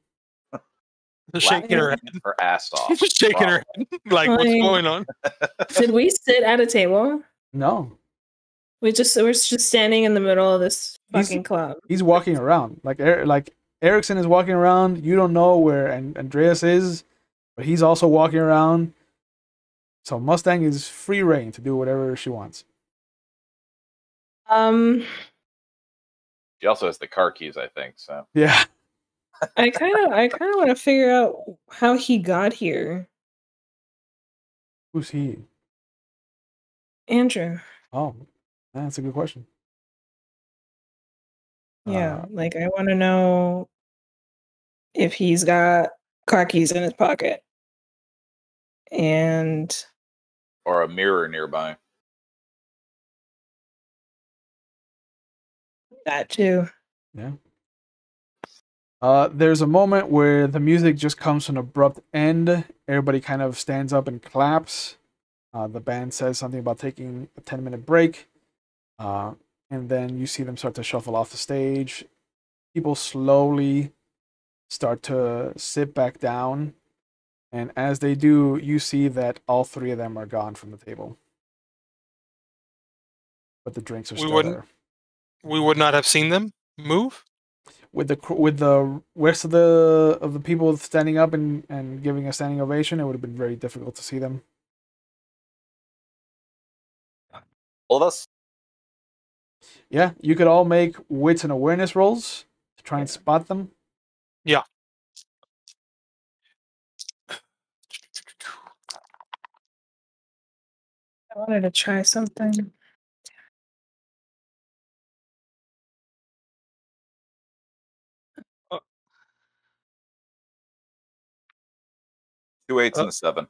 Shaking her head. Her ass off. Shaking her head. Like, what's going on? Did we sit at a table? No. We're just standing in the middle of this fucking club. He's walking around. Like Erikson is walking around. You don't know where Andreas is, but he's also walking around. So Mustang is free reign to do whatever she wants. She also has the car keys, I think. So yeah. I kind of want to figure out how he got here. Who's he? Andrew. Oh, that's a good question. Yeah, like I want to know if he's got car keys in his pocket. Or a mirror nearby. That too. Yeah. There's a moment where the music just comes to an abrupt end. Everybody kind of stands up and claps. The band says something about taking a 10-minute break. And then you see them start to shuffle off the stage. People slowly start to sit back down. And as they do, you see that all 3 of them are gone from the table. But the drinks are still there. We would not have seen them move? With the rest of the people standing up and giving a standing ovation, it would have been very difficult to see them. All of us? Yeah, you could all make wits and awareness rolls to try and spot them. Yeah. I wanted to try something. Two eights and a 7.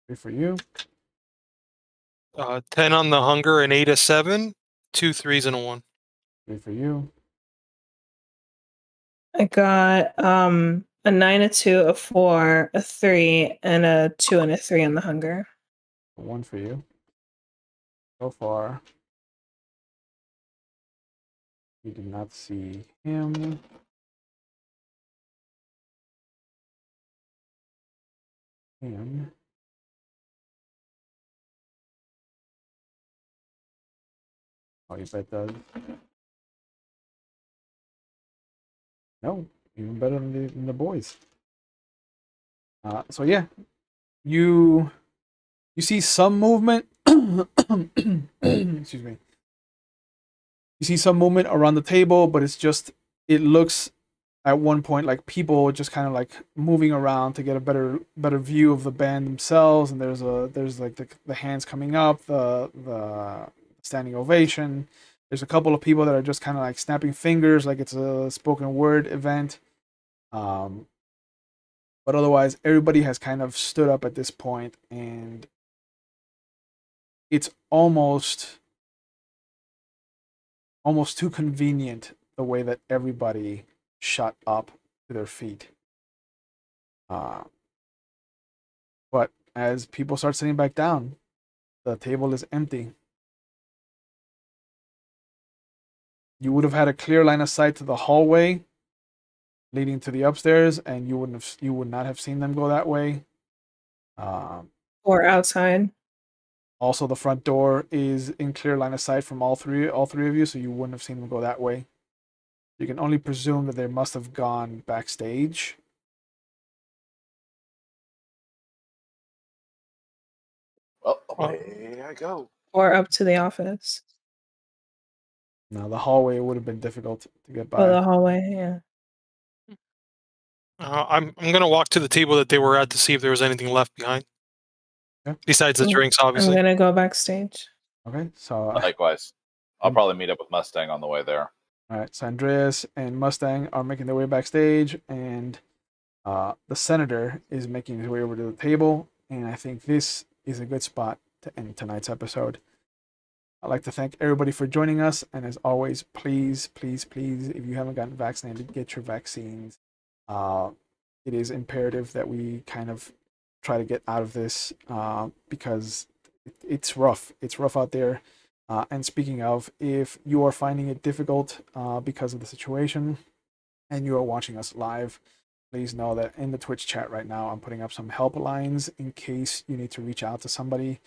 3 for you. 10 on the hunger and 8 a 7. 2 3s and a 1. 3 for you. I got a 9, a 2, a 4, a 3, and a 2 and a 3 on the hunger. 1 for you. So far, you did not see him. Him. Oh, you bet does. No, even better than the boys. So yeah, you see some movement. Excuse me. You see some movement around the table, but it looks at one point like people just kind of like moving around to get a better view of the band themselves. And there's like the hands coming up, the standing ovation. There's a couple of people that are just kind of like snapping fingers, like it's a spoken word event. But otherwise, everybody has kind of stood up at this point, and it's almost too convenient the way that everybody shot up to their feet. But as people start sitting back down, the table is empty. You would have had a clear line of sight to the hallway leading to the upstairs, and you would not have seen them go that way. Or outside. Also, the front door is in clear line of sight from all three of you, so you wouldn't have seen them go that way. You can only presume that they must have gone backstage. Well, away I go. Or up to the office. Now, the hallway would have been difficult to get by. Oh, the hallway, yeah. I'm gonna walk to the table that they were at to see if there was anything left behind. Okay. Besides the drinks, obviously. I'm gonna go backstage. Okay, so Likewise. I'll probably meet up with Mustang on the way there. all right, so Andreas and Mustang are making their way backstage, and the senator is making his way over to the table. And I think this is a good spot to end tonight's episode. I'd like to thank everybody for joining us, and as always, please, please, please, if you haven't gotten vaccinated, get your vaccines. It is imperative that we kind of try to get out of this because it's rough. It's rough out there. And speaking of, if you are finding it difficult because of the situation and you are watching us live, please know that in the Twitch chat right now, I'm putting up some helplines in case you need to reach out to somebody,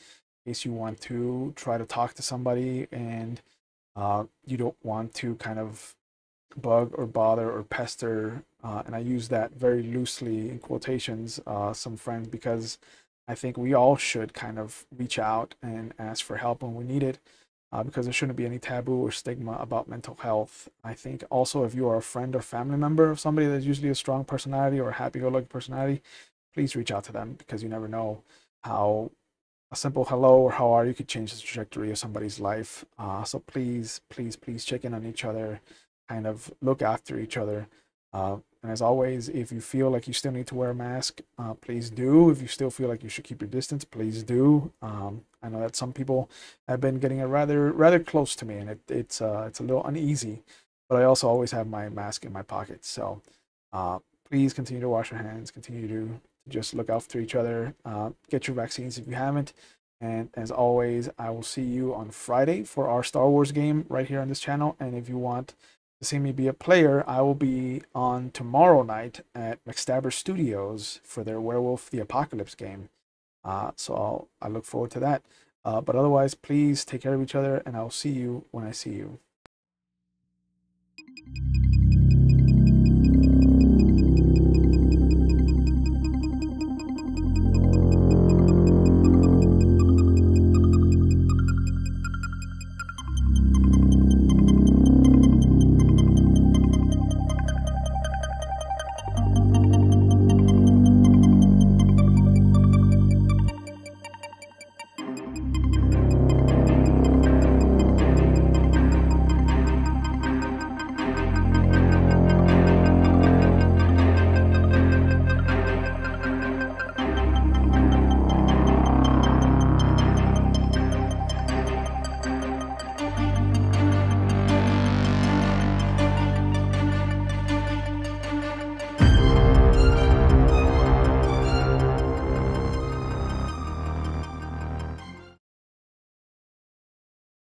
in case you want to try to talk to somebody and you don't want to kind of bug or bother or pester, and I use that very loosely in quotations, some friends, because I think we all should kind of reach out and ask for help when we need it, because there shouldn't be any taboo or stigma about mental health. I think also if you are a friend or family member of somebody that's usually a strong personality or a happy-go-lucky personality, please reach out to them, because you never know how a simple hello or how are you could change the trajectory of somebody's life. So please, please, please check in on each other, kind of look after each other. And as always, if you feel like you still need to wear a mask, please do. If you still feel like you should keep your distance, please do. I know that some people have been getting it rather close to me, and it's a little uneasy. But I also always have my mask in my pocket. So please continue to wash your hands. Continue to just look after each other. Get your vaccines if you haven't. And as always, I will see you on Friday for our Star Wars game right here on this channel. And if you want to see me be a player, I will be on tomorrow night at McStabber Studios for their Werewolf the Apocalypse game. So I look forward to that. But otherwise, please take care of each other, and I'll see you when I see you.